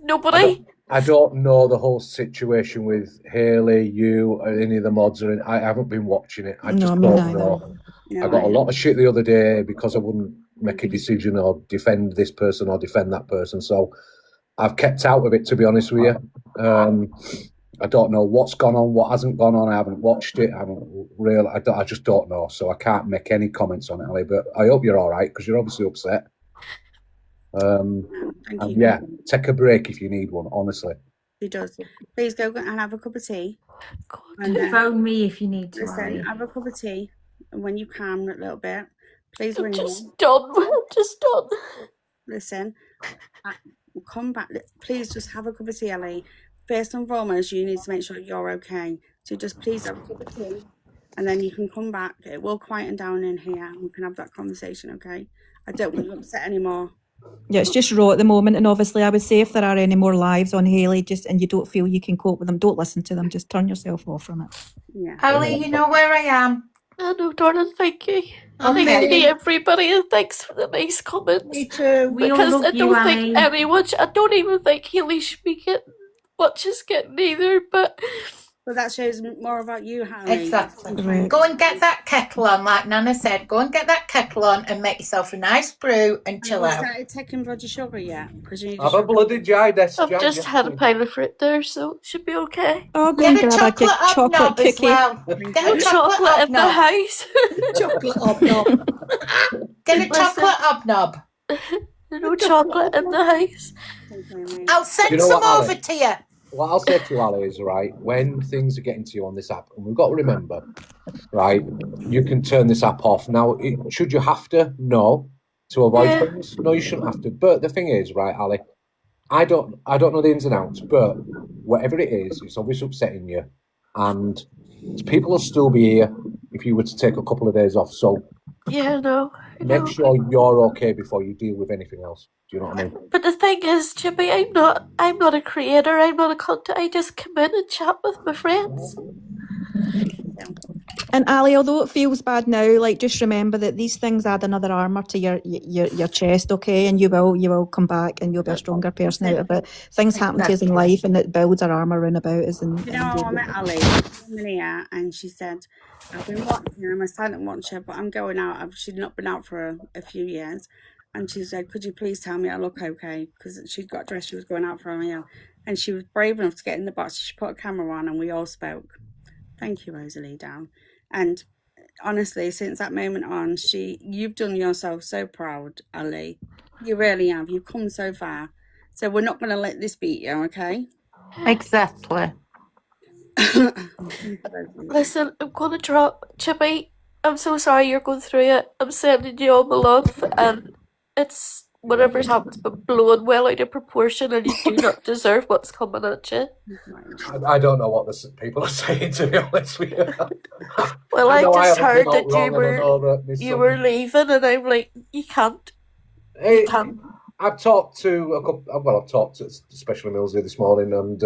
Nobody. I don't know the whole situation with Hayley, you, or any of the mods. I haven't been watching it. I just don't know. I got a lot of shit the other day because I wouldn't make a decision or defend this person or defend that person. So I've kept out of it, to be honest with you. I don't know what's gone on, what hasn't gone on. I haven't watched it. I just don't know. So I can't make any comments on it, Ali. But I hope you're all right, because you're obviously upset. Thank you. Yeah, take a break if you need one, honestly. He does. Please go and have a cup of tea. And phone me if you need to. Listen, have a cup of tea, and when you calm a little bit, please ring me. I'm just done. Listen, come back. Please just have a cup of tea, Ali. First and foremost, you need to make sure you're okay. So just please have a cup of tea, and then you can come back. It will quieten down in here, and we can have that conversation, okay? I don't want you upset anymore. Yeah, it's just raw at the moment, and obviously I would say if there are any more lives on Hayley, and you don't feel you can cope with them, don't listen to them, just turn yourself off from it. Yeah. Ali, you know where I am. I know, darling, thank you. Thank you, everybody, and thanks for the nice comments. Me too. Because I don't think anyone, I don't even think Hayley should be getting what she's getting either, but that shows more about you, Harry. Exactly. Right. Go and get that kettle on, like Nana said. Go and get that kettle on and make yourself a nice brew and chill out. Have you started taking bloody sugar yet? Have a bloody jai desk. I've just had a pile of fruit there, so it should be okay. Oh, go Get and a grab a chocolate as cookie. well. Get a chocolate in the house. Chocolate hobnob. Get a chocolate hobnob. No chocolate in the house. I'll send know some what, over Ali? to you. What I'll say to you, Ali, is, right, when things are getting to you on this app, and we've got to remember, right, you can turn this app off. Now, should you have to? No. To avoid things? No, you shouldn't have to. But the thing is, right, Ali, I don't know the ins and outs, but whatever it is, it's obviously upsetting you. And people will still be here if you were to take a couple of days off. So make sure you're okay before you deal with anything else. Do you know what I mean? But the thing is, Chippy, I'm not a creator, I'm not a content. I just come in and chat with my friends. And Ali, although it feels bad now, like just remember that these things add another armour to your chest, okay? And you will come back and you'll be a stronger person out of it. Things happen to us in life and it builds our armour round about us. And, you know, I met Ali and she said, I've been watching, I'm a silent watcher, but I'm going out. She'd not been out for a few years. And she said, could you please tell me I look okay? Because she'd got dressed, she was going out for a meal. And she was brave enough to get in the box. She put a camera on and we all spoke. Thank you, Rosalie Down. And honestly, since that moment on, you've done yourself so proud, Ali. You really have. You've come so far. So we're not going to let this beat you, okay? Exactly. Listen, I'm going to drop. Chippy, I'm so sorry you're going through it. I'm sending you all my love, and it's whatever's happened's been blown well out of proportion, and you do not deserve what's coming at you. I don't know what the people are saying, to be honest with you. Well, I just heard that you were leaving, and I'm like, you can't. You can't. I've talked to a couple. Well, I've talked to especially Millsy this morning, and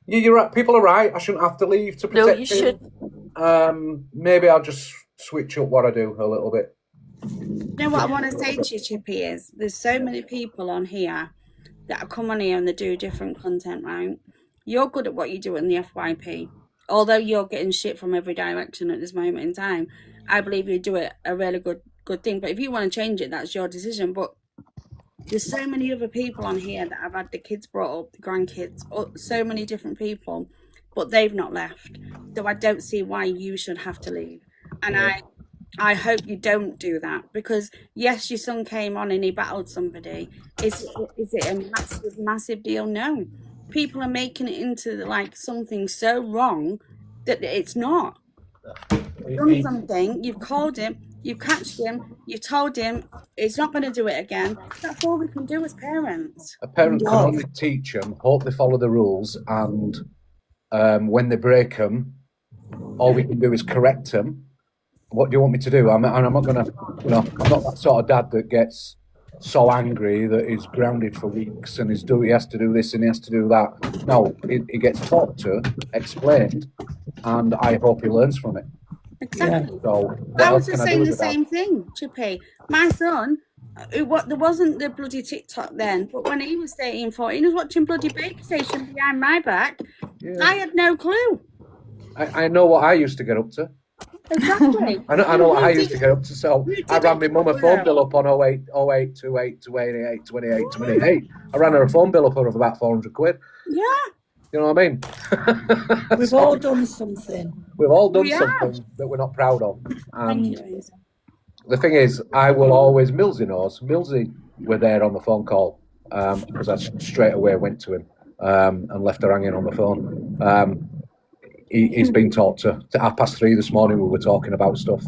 you're right. People are right. I shouldn't have to leave to protect him. No, you should. Maybe I'll just switch up what I do a little bit. You know what I want to say to you, Chippy, is there's so many people on here that come on here and they do different content, right? You're good at what you do in the FYP. Although you're getting shit from every direction at this moment in time, I believe you do it a really good thing. But if you want to change it, that's your decision. But there's so many other people on here that have had the kids brought up, the grandkids, so many different people, but they've not left. So I don't see why you should have to leave. And I hope you don't do that, because yes, your son came on and he battled somebody. Is it a massive deal? No. People are making it into like something so wrong that it's not. You've done something, you've called him, you've catched him, you've told him he's not going to do it again. That's all we can do as parents. A parent can only teach them, hope they follow the rules, and when they break them, all we can do is correct them. What do you want me to do? I'm not going to, I'm not that sort of dad that gets so angry that he's grounded for weeks and he has to do this and he has to do that. No, he gets talked to, explained, and I hope he learns from it. Exactly. Yeah. So I was just saying the same thing, Chippy. My son, there wasn't the bloody TikTok then, but when he was 13, 14, he was watching bloody Baby Station behind my back. Yeah. I had no clue. I know what I used to get up to. Exactly. I know what I used to get up to. So I ran my mum a phone bill up on 08 28 28 28 28. I ran her a phone bill up of about 400 quid. Yeah. You know what I mean? We've all done something. We've all done something that we're not proud of. And the thing is, I will always, Millsy knows, Millsy were there on the phone call because I straight away went to him and left her hanging on the phone. He's been talked to 3:30 this morning. We were talking about stuff,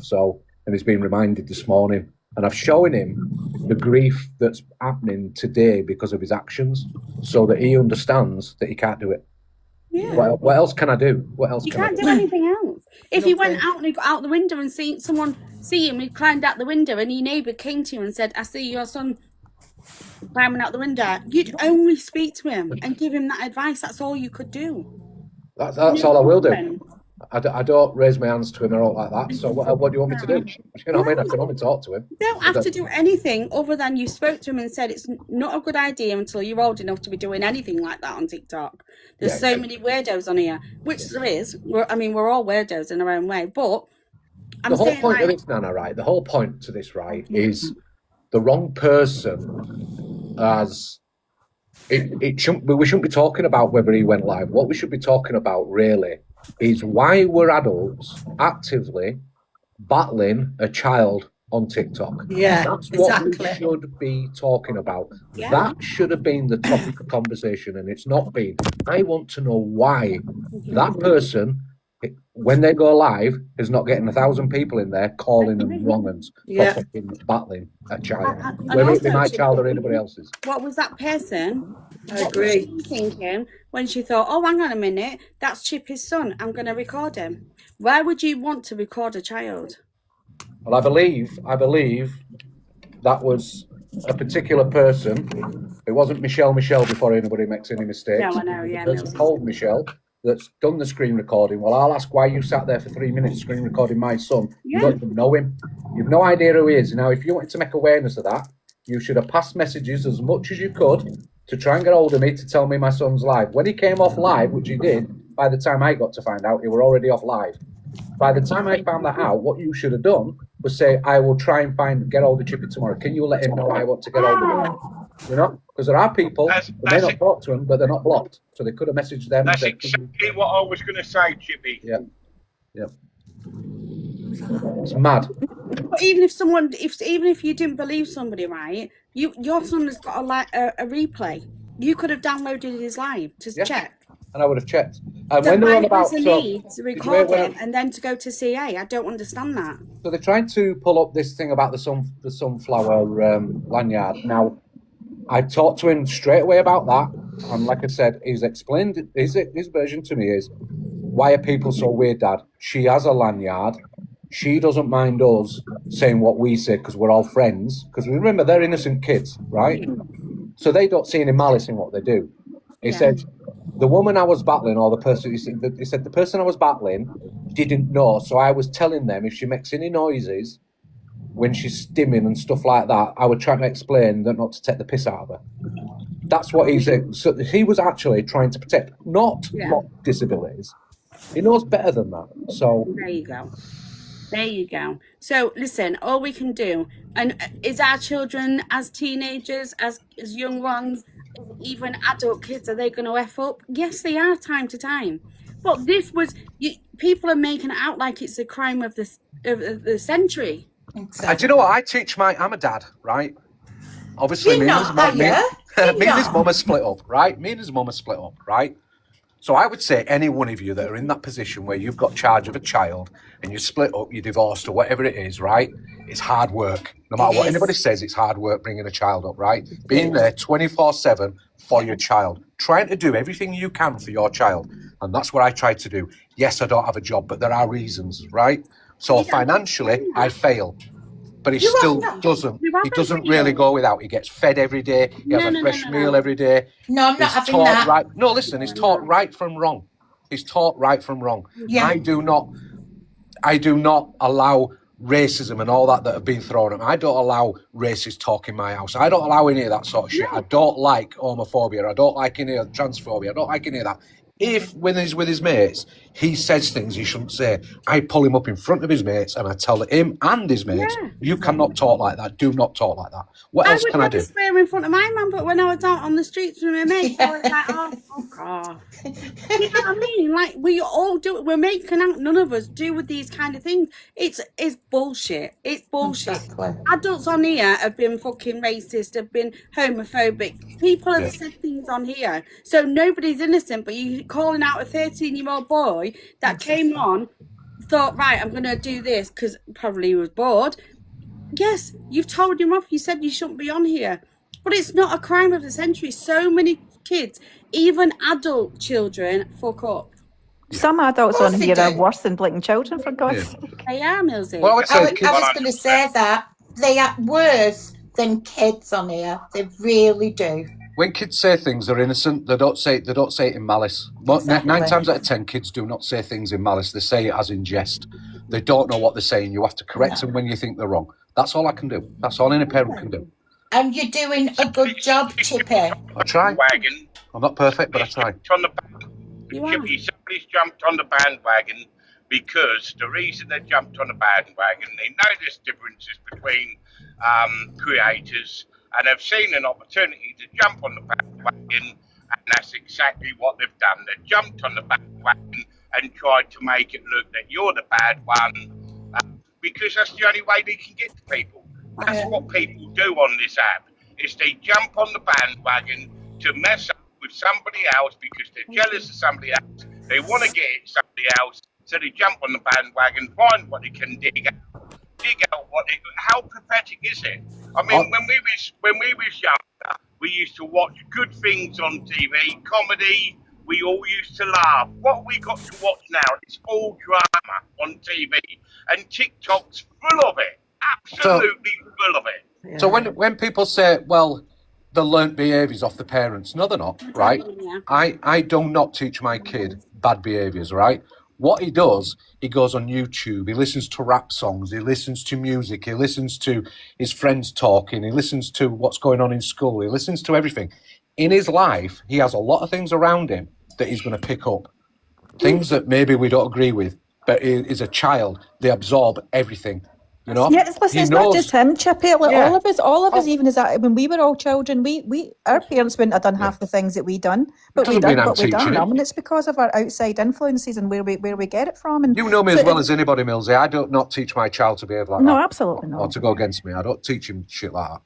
and he's been reminded this morning. And I've shown him the grief that's happening today because of his actions, so that he understands that he can't do it. Yeah. What else can I do? What else? You can't do anything else. If he went out and he got out the window and someone see him, he climbed out the window, and your neighbour came to you and said, "I see your son climbing out the window," you'd only speak to him and give him that advice. That's all you could do. That's all I will do. I don't raise my hands to him or all like that. So what do you want me to do? You know what I mean? I can only talk to him. You don't have to do anything other than you spoke to him and said it's not a good idea until you're old enough to be doing anything like that on TikTok. There's so many weirdos on here, which there is. We're all weirdos in our own way. But the whole point of this, Nana, right? The whole point to this, right, is the wrong person as... We shouldn't be talking about whether he went live. What we should be talking about really is why we're adults actively battling a child on TikTok. Yeah, that's what we should be talking about. Yeah. That should have been the topic of conversation, and it's not been. I want to know why that person, when they go live, is not getting 1,000 people in there calling them wrong uns for fucking battling a child, whether it be my child or anybody else's. What was that person? I agree. What was she thinking when she thought, "Oh, hang on a minute, that's Chippy's son. I'm going to record him." Why would you want to record a child? Well, I believe that was a particular person. It wasn't Michelle before anybody makes any mistakes. No, I know. Yeah, it's called Michelle. that's done the screen recording. Well, I'll ask why you sat there for 3 minutes screen recording my son. You don't even know him. You've no idea who he is. Now, if you wanted to make awareness of that, you should have passed messages as much as you could to try and get hold of me to tell me my son's live. When he came off live, which he did, by the time I got to find out, he were already off live. By the time I found that out, what you should have done was say, I will try and get hold of Chippy tomorrow. Can you let him know I want to get hold of him? You know, because there are people who may not talk to him, but they're not blocked, so they could have messaged them. That's exactly what I was going to say, Chippy. Yeah. It's mad. But even if you didn't believe somebody, right? Your son has got a replay. You could have downloaded his live to check. And I would have checked. And So when they're why on about was the need to record it and then to go to CA? I don't understand that. So they're trying to pull up this thing about the sunflower lanyard. Now, I talked to him straight away about that, and like I said, he's explained his version to me is, why are people so weird, Dad? She has a lanyard. She doesn't mind us saying what we say because we're all friends. Because remember, they're innocent kids, right? So they don't see any malice in what they do. He said, the woman I was battling, or the person, he said, the person I was battling didn't know. So I was telling them if she makes any noises when she's stimming and stuff like that, I would try to explain that not to take the piss out of her. That's what he said. So he was actually trying to protect not disabilities. He knows better than that. So there you go. So listen, all we can do, and is our children as teenagers, as young ones, even adult kids, are they going to F up? Yes, they are, time to time. But this was, people are making it out like it's a crime of the century. Exactly. Do you know what? I'm a dad, right? Obviously, me and his mum are split up, right? Me and his mum are split up, right? So I would say any one of you that are in that position where you've got charge of a child and you're split up, you're divorced or whatever it is, right? It's hard work. No matter what anybody says, it's hard work bringing a child up, right? Being there 24/7 for your child, trying to do everything you can for your child. And that's what I try to do. Yes, I don't have a job, but there are reasons, right? So financially, I fail. But he still doesn't. He doesn't really go without. He gets fed every day. He has a fresh meal every day. No, I'm not having that. Right. No, listen. He's taught right from wrong. He's taught right from wrong. Yeah. I do not allow racism and all that have been thrown at me. I don't allow racist talk in my house. I don't allow any of that sort of shit. I don't like homophobia. I don't like any of transphobia. I don't like any of that. If, when he's with his mates, he says things he shouldn't say, I pull him up in front of his mates and I tell him and his mates, you cannot talk like that. Do not talk like that. What else can I do? I would never swear in front of my mum, but when I was out on the streets with my mates, I was like, oh, fuck off. You know what I mean? Like, we all do it. We're making out, none of us do with these kind of things. It's bullshit. It's bullshit. Exactly. Adults on here have been fucking racist, have been homophobic. People have said things on here. So nobody's innocent, but you calling out a 13-year-old boy that came on, thought, right, I'm going to do this because probably he was bored. Yes, you've told him off. You said you shouldn't be on here. But it's not a crime of the century. So many kids, even adult children, fuck up. Some adults on here are worse than blinking children, for God's sake. They are, Millsy. Well, I was going to say that. They are worse than kids on here. They really do. When kids say things, they're innocent. They don't say it in malice. Exactly. 9 times out of 10, kids do not say things in malice. They say it as in jest. They don't know what they're saying. You have to correct them when you think they're wrong. That's all I can do. That's all any parent can do. And you're doing a good job, Chippy. I try. I'm not perfect, but I try. Somebody's jumped on the bandwagon because the reason they jumped on the bandwagon, they know there's differences between creators, and they've seen an opportunity to jump on the bandwagon, and that's exactly what they've done. They jumped on the bandwagon and tried to make it look that you're the bad one, because that's the only way they can get to people. That's what people do on this app, is they jump on the bandwagon to mess up with somebody else because they're jealous of somebody else. They want to get at somebody else, so they jump on the bandwagon, find what they can dig out how pathetic is it? I mean, when we was younger, we used to watch good things on TV, comedy. We all used to laugh. What we got to watch now, it's all drama on TV, and TikTok's full of it, absolutely full of it. Yeah. So when people say, well, the learnt behaviours off the parents, no, they're not, right? I do not teach my kid bad behaviours, right? What he does, he goes on YouTube, he listens to rap songs, he listens to music, he listens to his friends talking, he listens to what's going on in school, he listens to everything. In his life, he has a lot of things around him that he's going to pick up. Things that maybe we don't agree with, but as a child, they absorb everything. You know? Yeah, it's not just him, Chippy. Like, Yeah. all of us, even as when we were all children, our parents wouldn't have done half the things that we done, but we done them, and it's because of our outside influences and where we get it from. And you know me as well as anybody, Millsy. I don't not teach my child to behave like that. No, absolutely not. Or to go against me. I don't teach him shit like that.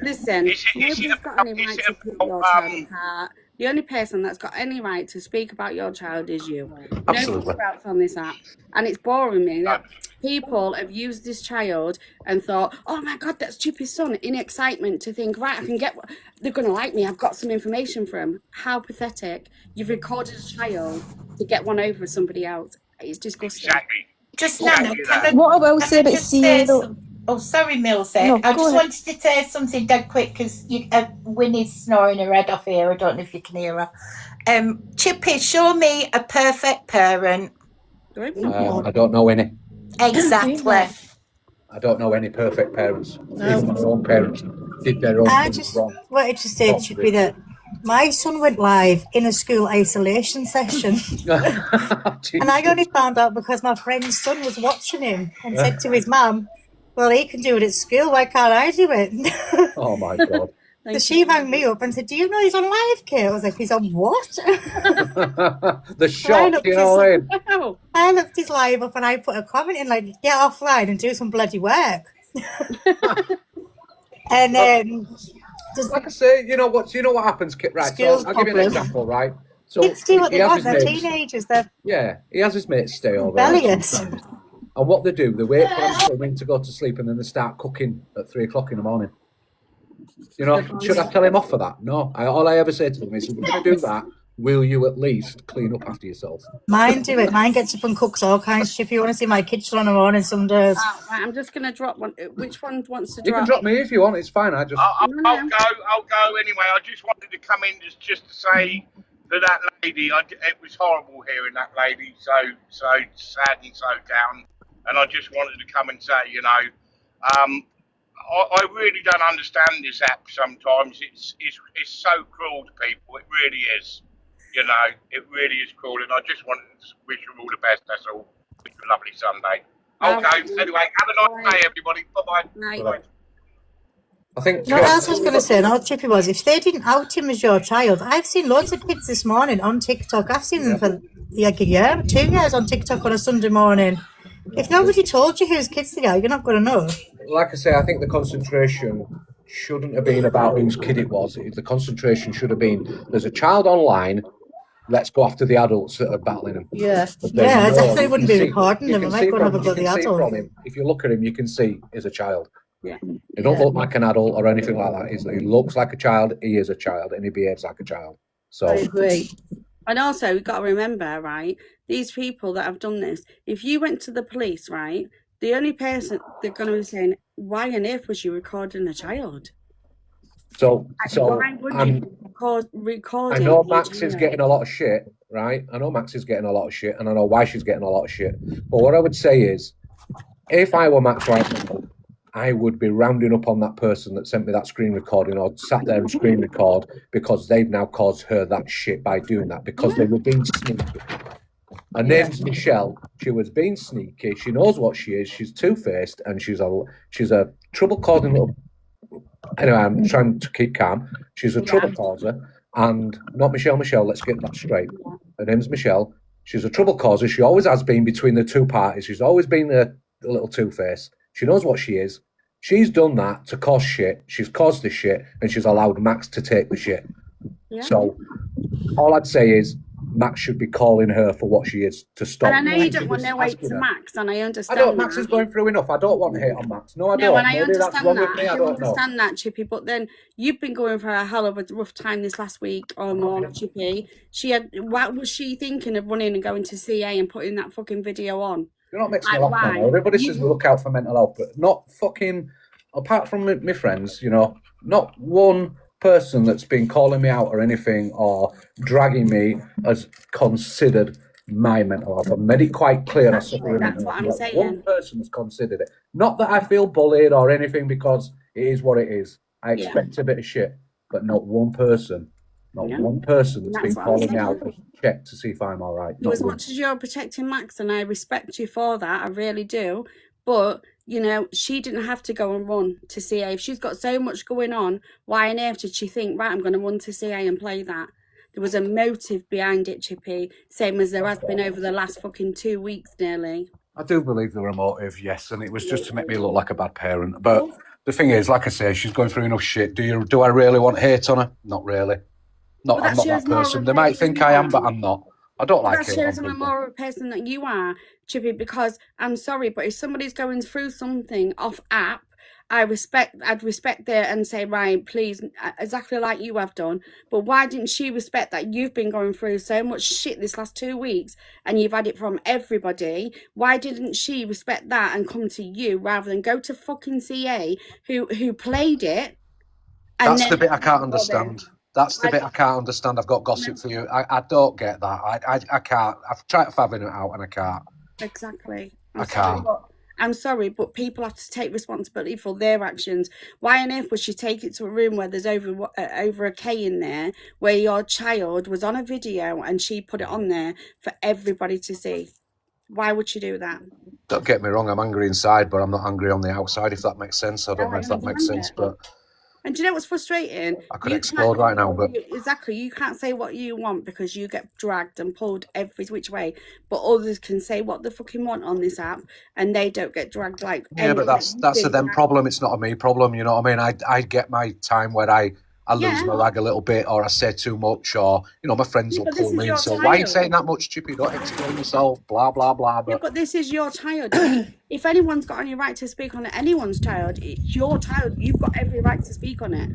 Listen, nobody's got any right to pick your child apart. The only person that's got any right to speak about your child is you. Absolutely. Nobody else on this app. And it's boring me that people have used this child and thought, oh my God, that's Chippy's son, in excitement to think, right, I can get, they're going to like me, I've got some information for him. How pathetic. You've recorded a child to get one over somebody else. It's disgusting. Exactly. Just Nanna, what I will say about CA, oh, sorry, Millsy. No, I just ahead. wanted to say something dead quick because Winnie's snoring her head off here. I don't know if you can hear her. Chippy, show me a perfect parent. I don't know any. Exactly. I don't know any perfect parents. Even my own parents did their own I things just wrong. wanted to say, Chippy, that my son went live in a school isolation session. And I only found out because my friend's son was watching him and said to his mum, well, he can do it at school, why can't I do it? Oh my God. So she rang me up and said, do you know he's on live, Kate? I was like, he's on what? The shock, you know what I mean? I looked his live up and I put a comment in like, get offline and do some bloody work. And like I say, you know what happens, Kit? Right, so I'll give you an example, right? So kids do what they want, they're teenagers, he has his mates stay over. rebellious. And what they do, they wait for him to go to sleep and then they start cooking at 3 o'clock in the morning. You know, should I tell him off for that? No. All I ever say to them is, if you're going to do that, will you at least clean up after yourself? Mine do it. Mine gets up and cooks all kinds. If you want to see my kids run around in some days. Right, I'm just going to drop one. Which one wants to drop? You can drop me if you want. It's fine. I'll go anyway. I just wanted to come in just to say that lady, it was horrible hearing that lady so sad and so down. And I just wanted to come and say, you know, I really don't understand this app sometimes. It's so cruel to people. It really is. You know, it really is cruel. And I just wanted to wish you all the best. That's all. Wish you a lovely Sunday. Okay, anyway, have a nice day, everybody. Bye-bye. Bye. I think. What else I was going to say, no, Chippy, was if they didn't out him as your child, I've seen loads of kids this morning on TikTok. I've seen them for like a year, 2 years on TikTok on a Sunday morning. If nobody told you whose kids they are, you're not going to know. Like I say, I think the concentration shouldn't have been about whose kid it was. The concentration should have been, there's a child online, let's go after the adults that are battling him. Yeah, I definitely wouldn't be recording them. I might go and have a bloody adult. If you look at him, you can see he's a child. Yeah. He don't look like an adult or anything like that. He looks like a child, he is a child, and he behaves like a child. So I agree. And also, we've got to remember, right, these people that have done this, if you went to the police, right, the only person they're going to be saying, why on earth was you recording a child? So why would you record I know Max is getting a lot of shit, right? I know Max is getting a lot of shit, and I know why she's getting a lot of shit. But what I would say is, if I were Max right now, I would be rounding up on that person that sent me that screen recording or sat there and screen record because they've now caused her that shit by doing that because they were being sneaky. Her name's Michelle. She was being sneaky. She knows what she is. She's two-faced and she's a trouble-causing little... Anyway, I'm trying to keep calm. She's a trouble causer and not Michelle. Let's get that straight. Her name's Michelle. She's a trouble causer. She always has been between the two parties. She's always been a little two-faced. She knows what she is. She's done that to cause shit. She's caused the shit, and she's allowed Max to take the shit. Yeah. So, all I'd say is Max should be calling her for what she is to stop. And I know you don't want no hate to Max, and I understand. Max is going through enough. I don't want to hate on Max. No, I don't. No, and I understand that. I understand that, Chippy. But then you've been going for a hell of a rough time this last week or more, Chippy. What was she thinking of running and going to CA and putting that fucking video on? You're not mixing it up now. Everybody says look out for mental health, but not fucking, apart from my friends, you know, not one person that's been calling me out or anything or dragging me has considered my mental health. I've made it quite clear. Exactly, that's what I'm saying. One person has considered it. Not that I feel bullied or anything, because it is what it is. I expect a bit of shit, but not one person. One person that's been calling me out has checked to see if I'm all right. As much as you're protecting Max, and I respect you for that, I really do. But, you know, she didn't have to go and run to CA. If she's got so much going on, why on earth did she think, right, I'm going to run to CA and play that? There was a motive behind it, Chippy, same as there has been over the last fucking 2 weeks nearly. I do believe there were a motive, yes, and it was just to make me look like a bad parent. But the thing is, like I say, she's going through enough shit. Do I really want hate on her? Not really. I'm not that person. They might think I am, but I'm not. I don't like it. That shows I'm more of a person that you are, Chippy, because I'm sorry, but if somebody's going through something off app, I'd respect it and say, right, please, exactly like you have done. But why didn't she respect that you've been going through so much shit this last 2 weeks and you've had it from everybody? Why didn't she respect that and come to you rather than go to fucking CA who played it? That's the bit I can't understand. That's the bit I can't understand. I've got gossip for you. I don't get that. I can't. I've tried to fathom it out and I can't. Exactly. I can't. I'm sorry, but people have to take responsibility for their actions. Why on earth would she take it to a room where there's over a K in there, where your child was on a video and she put it on there for everybody to see? Why would she do that? Don't get me wrong, I'm angry inside, but I'm not angry on the outside, if that makes sense. I don't know if that makes sense, but... And do you know what's frustrating? I could explode right now, but... Exactly, you can't say what you want because you get dragged and pulled every which way, but others can say what they fucking want on this app and they don't get dragged like... Yeah, but that's a them problem, it's not a me problem, you know what I mean? I get my time where I lose my rag a little bit, or I say too much, or, you know, my friends will pull me and say, why are you saying that much, Chippy? Don't explain yourself, blah, blah, blah. But... Yeah, but this is your child. If anyone's got any right to speak on it, anyone's child, it's your child. You've got every right to speak on it.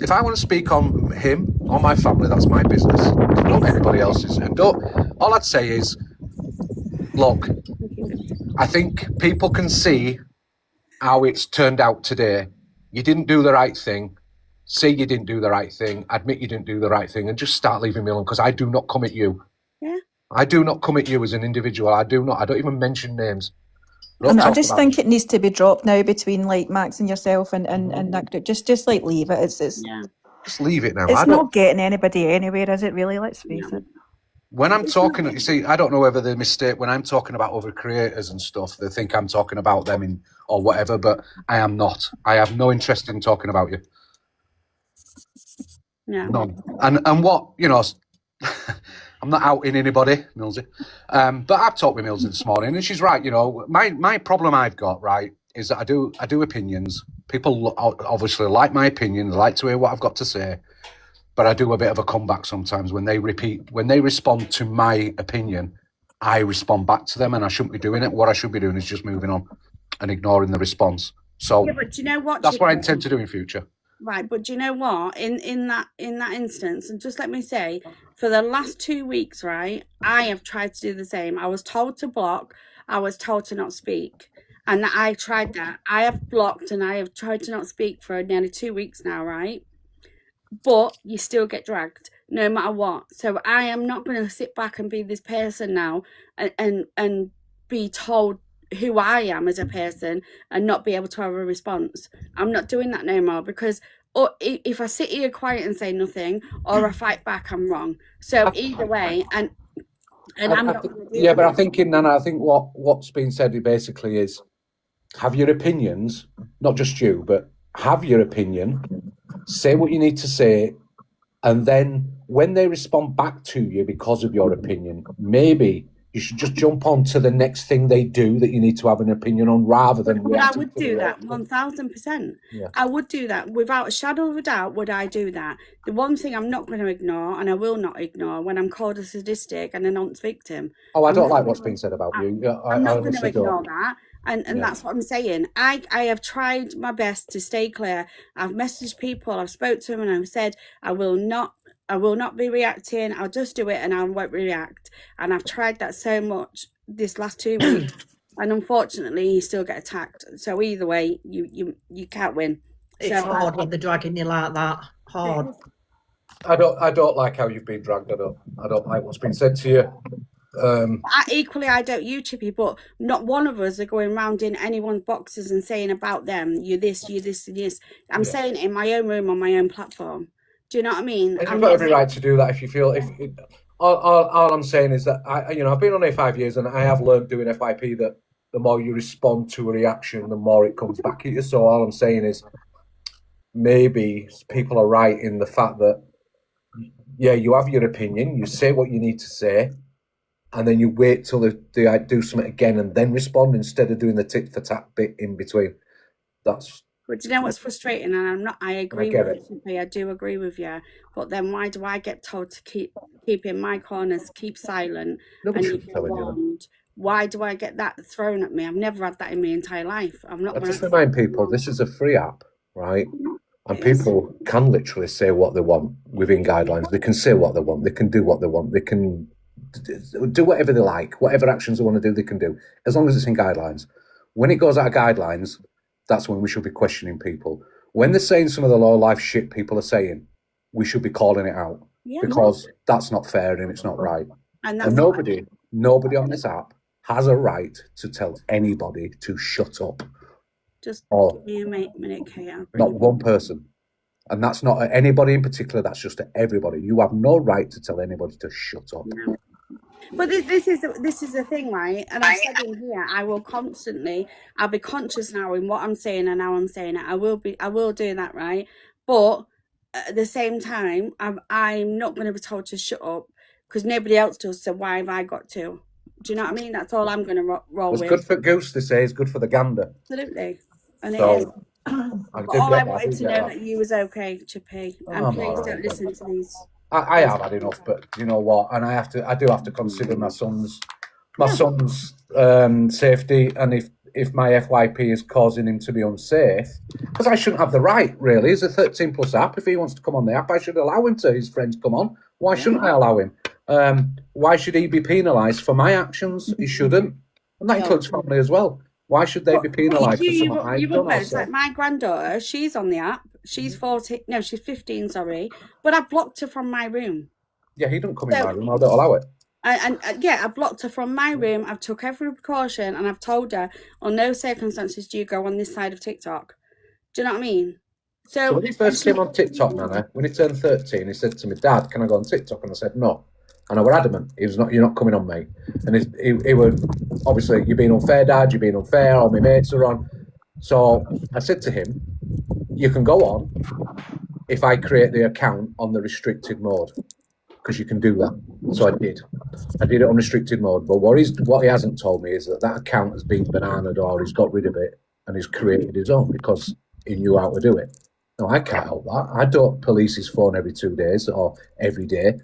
If I want to speak on him or my family, that's my business, not anybody else's. And all I'd say is, look, I think people can see how it's turned out today. You didn't do the right thing. Say you didn't do the right thing, admit you didn't do the right thing, and just start leaving me alone, because I do not come at you. Yeah. I do not come at you as an individual. I do not. I don't even mention names. I just think it needs to be dropped now between like Max and yourself and that group. Just like leave it. It's just leave it now. It's not getting anybody anywhere, is it really? Let's face it. When I'm talking, you see, I don't know whether they mistake when I'm talking about other creators and stuff. They think I'm talking about them or whatever, but I am not. I have no interest in talking about you. Yeah. None. And what, you know, I'm not outing anybody, Millsy. But I've talked with Millsy this morning, and she's right. You know, my problem I've got, right, is that I do opinions. People obviously like my opinion. They like to hear what I've got to say. But I do a bit of a comeback sometimes when they respond to my opinion. I respond back to them, and I shouldn't be doing it. What I should be doing is just moving on and ignoring the response. So, yeah, but do you know what? That's what I intend to do in future. Right, but do you know what? In that instance, and just let me say, for the last 2 weeks, right, I have tried to do the same. I was told to block. I was told to not speak, and I tried that. I have blocked and I have tried to not speak for nearly 2 weeks now, right? But you still get dragged no matter what. So I am not going to sit back and be this person now and be told who I am as a person and not be able to have a response. I'm not doing that no more, because if I sit here quiet and say nothing or I fight back, I'm wrong. So either way, and I'm not going to do that. But I think in Nanna, I think what's been said basically is have your opinions, not just you, but have your opinion, say what you need to say, and then when they respond back to you because of your opinion, maybe you should just jump on to the next thing they do that you need to have an opinion on, rather than... But I would do that 1000%. Yeah. I would do that without a shadow of a doubt. Would I do that? The one thing I'm not going to ignore, and I will not ignore, when I'm called a sadistic and a nonce victim. Oh, I don't like what's been said about you. I'm not going to ignore that. And that's what I'm saying. I have tried my best to stay clear. I've messaged people, I've spoke to them, and I've said I will not be reacting. I'll just do it and I won't react. And I've tried that so much this last 2 weeks, and unfortunately, you still get attacked. So either way, you can't win. It's hard when they're dragging you like that. Hard. I don't like how you've been dragged. I don't like what's been said to you. I don't you, Chippy, but not one of us are going round in anyone's boxes and saying about them, you this, and this. I'm saying it in my own room on my own platform. Do you know what I mean? And you've got every right to do that if you feel. All I'm saying is that I've been on here 5 years and I have learned doing FYP that the more you respond to a reaction, the more it comes back at you. So all I'm saying is maybe people are right in the fact that you have your opinion, you say what you need to say, and then you wait till they do something again and then respond instead of doing the tit for tat bit in between. But do you know what's frustrating? And I agree with you. I do agree with you. But then why do I get told to keep in my corners, keep silent, Nobody and you get warned? Why do I get that thrown at me? I've never had that in my entire life. I'm not. I just remind people this is a free app, right? And people can literally say what they want within guidelines. They can say what they want. They can do what they want. They can do whatever they like. Whatever actions they want to do, they can do, as long as it's in guidelines. When it goes out of guidelines, that's when we should be questioning people. When they're saying some of the low-life shit people are saying, we should be calling it out because that's not fair and it's not right. And nobody on this app has a right to tell anybody to shut up. Just give me a minute, Kate. Not one person. And that's not anybody in particular, that's just everybody. You have no right to tell anybody to shut up. No. But this is the thing, right? And I said in here, I'll be conscious now in what I'm saying and how I'm saying it. I will do that, right? But at the same time, I'm not going to be told to shut up because nobody else does. So why have I got to? Do you know what I mean? That's all I'm going to roll with. It's good for goose, they say. It's good for the gander. Absolutely. And it is. I wanted to know that you was okay, Chippy. And please don't listen to these. I have had enough, but you know what? And I do have to consider my son's safety, and if my FYP is causing him to be unsafe, because I shouldn't have the right, really. It's a 13+ app. If he wants to come on the app, I should allow him to. His friends come on. Why shouldn't I allow him? Why should he be penalised for my actions? He shouldn't. And that includes family as well. Why should they be penalised for something I've done also? Like my granddaughter, she's on the app. She's 14. No, she's 15, sorry. But I blocked her from my room. Yeah, he don't come in my room. I don't allow it. And I blocked her from my room. I've took every precaution and I've told her, on no circumstances do you go on this side of TikTok. Do you know what I mean? So when he first came on TikTok, Nana, when he turned 13, he said to me, Dad, can I go on TikTok? And I said, no. And I were adamant. You're not coming on, mate. And he was, obviously, you're being unfair, Dad, you're being unfair, all my mates are on. So I said to him, you can go on if I create the account on the restricted mode, because you can do that. So I did it on restricted mode. But what he hasn't told me is that account has been bananaed, or he's got rid of it and he's created his own because he knew how to do it. No, I can't help that. I don't police his phone every 2 days or every day.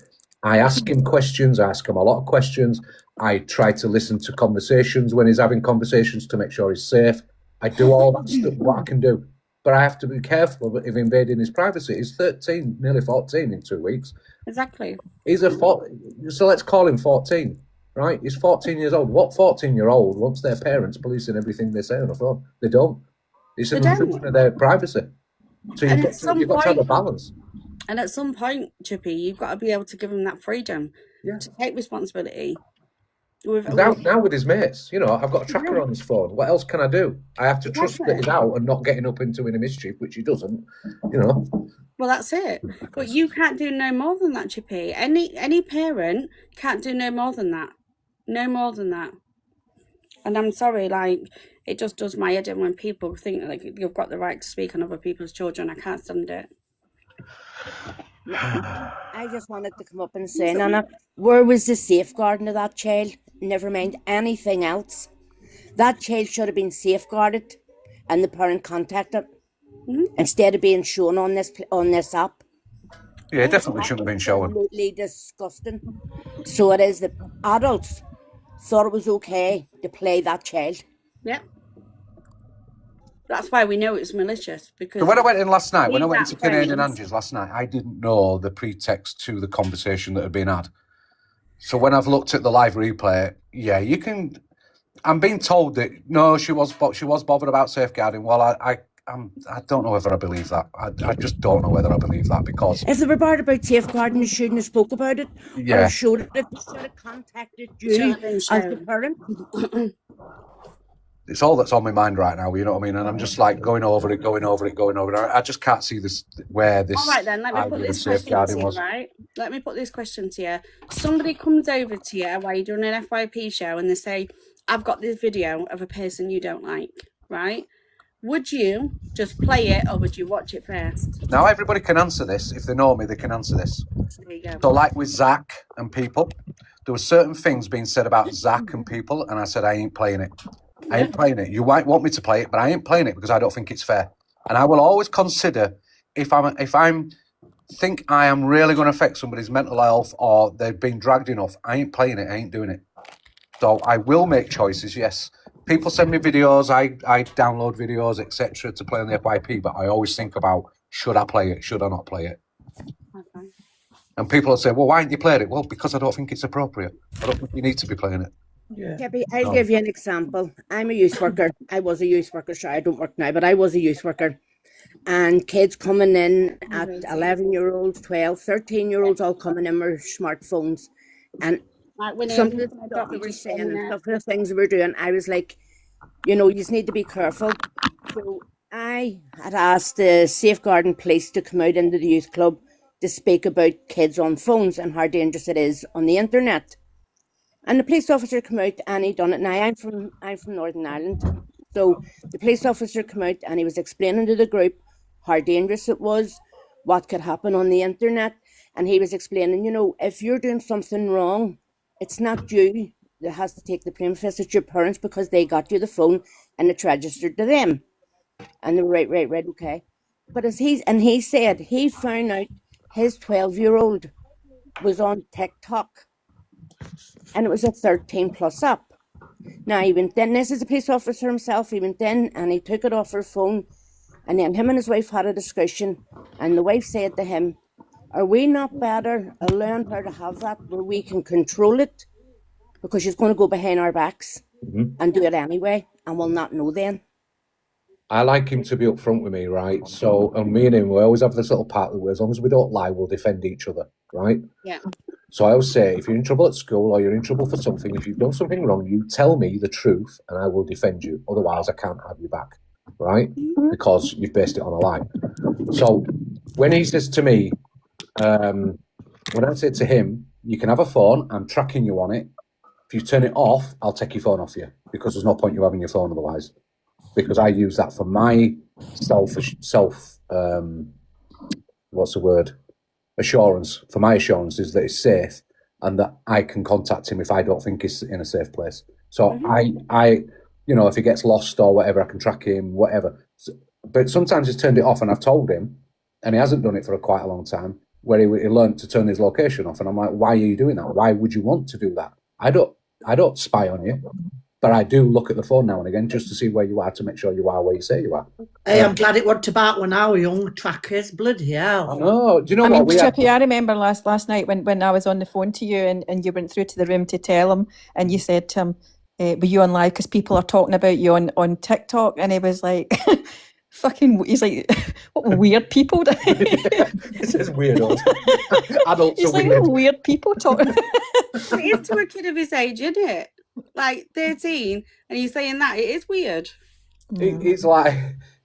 I ask him questions. I ask him a lot of questions. I try to listen to conversations when he's having conversations to make sure he's safe. I do all that stuff, what I can do. But I have to be careful of invading his privacy. He's 13, nearly 14 in 2 weeks. Exactly. So let's call him 14, right? He's 14 years old. What 14-year-old wants their parents policing everything they say on the phone? They don't. It's an intrusion of their privacy. So you've got to have a balance. And at some point, Chippy, you've got to be able to give him that freedom to take responsibility. Now with his mates, I've got a tracker on his phone. What else can I do? I have to trust that he's out and not getting up into any mischief, which he doesn't, Well, that's it. But you can't do no more than that, Chippy. Any parent can't do no more than that. No more than that. And I'm sorry, it just does my head in when people think you've got the right to speak on other people's children. I can't stand it. I just wanted to come up and say, Nanna, where was the safeguarding of that child? Never mind anything else. That child should have been safeguarded and the parent contacted instead of being shown on this app. Yeah, it definitely shouldn't have been shown. Absolutely disgusting. So it is the adults thought it was okay to play that child. Yep. That's why we know it's malicious. Because so when I went in last night, when I went to Canadian Angie's last night, I didn't know the pretext to the conversation that had been had. So when I've looked at the live replay, you can. I'm being told that no, she was bothered about safeguarding. Well, I don't know whether I believe that. I just don't know whether I believe that, because if they were bothered about safeguarding, they shouldn't have spoke about it or showed it. They should have contacted you as the parent. It's all that's on my mind right now, you know what I mean? And I'm just like going over it. I just can't see this where this. All right, then, let me put this question to you, right? Let me put this question to you. Somebody comes over to you while you're doing an FYP show and they say, I've got this video of a person you don't like, right? Would you just play it or would you watch it first? Now, everybody can answer this. If they know me, they can answer this. There you go. So like with Zach and people, there were certain things being said about Zach and people, and I said, I ain't playing it. I ain't playing it. You might want me to play it, but I ain't playing it because I don't think it's fair. And I will always consider if I'm think I am really going to affect somebody's mental health or they've been dragged enough, I ain't playing it. I ain't doing it. So I will make choices. Yes, people send me videos. I download videos, etc., to play on the FYP. But I always think about, should I play it? Should I not play it? Okay. And people will say, well, why haven't you played it? Well, because I don't think it's appropriate. I don't think you need to be playing it. Yeah. Debbie, I'll give you an example. I'm a youth worker. I was a youth worker. Sure, I don't work now, but I was a youth worker. And kids coming in at 11-year-olds, 12, 13-year-olds all coming in with smartphones. And some of the stuff we were saying and stuff of the things we were doing, I was like, you know, you just need to be careful. So I had asked the safeguarding police to come out into the youth club to speak about kids on phones and how dangerous it is on the internet. And the police officer came out and he done it. Now I'm from Northern Ireland, so the police officer came out and he was explaining to the group how dangerous it was, what could happen on the internet, and he was explaining, you know, if you're doing something wrong, it's not you that has to take the blame. It's your parents because they got you the phone and it's registered to them. And they were right, okay. But he said he found out his 12-year-old was on TikTok. And it was a 13+ app. Now he went in, this is a police officer himself, he went in and he took it off her phone, and then him and his wife had a discussion, and the wife said to him, are we not better allowing her to have that where we can control it? Because she's going to go behind our backs and do it anyway, and we'll not know then. I like him to be upfront with me, right? So, and me and him, we always have this little part where as long as we don't lie, we'll defend each other, right? Yeah. So I always say, if you're in trouble at school or you're in trouble for something, if you've done something wrong, you tell me the truth and I will defend you. Otherwise, I can't have you back, right? Because you've based it on a lie. So when he says to me, when I say to him, you can have a phone, I'm tracking you on it. If you turn it off, I'll take your phone off you because there's no point you having your phone otherwise. Because I use that for my assurance. For my assurance is that it's safe and that I can contact him if I don't think he's in a safe place. So I, you know, if he gets lost or whatever, I can track him, whatever. But sometimes he's turned it off and I've told him, and he hasn't done it for quite a long time, where he learned to turn his location off. And I'm like, why are you doing that? Why would you want to do that? I don't spy on you. But I do look at the phone now and again just to see where you are, to make sure you are where you say you are. Hey, I'm glad it wasn't about when I was young, trackers. Bloody hell. I know. Do you know what? Mean, Chippy, I remember last night when I was on the phone to you and you went through to the room to tell him, and you said to him, were you on live because people are talking about you on TikTok? And he was like, he's like, what weird people. He says weirdos. Adults he's are like, weird. What weird people talking. It is to a kid of his age, isn't it? Like 13, and he's saying that, it is weird. He's like,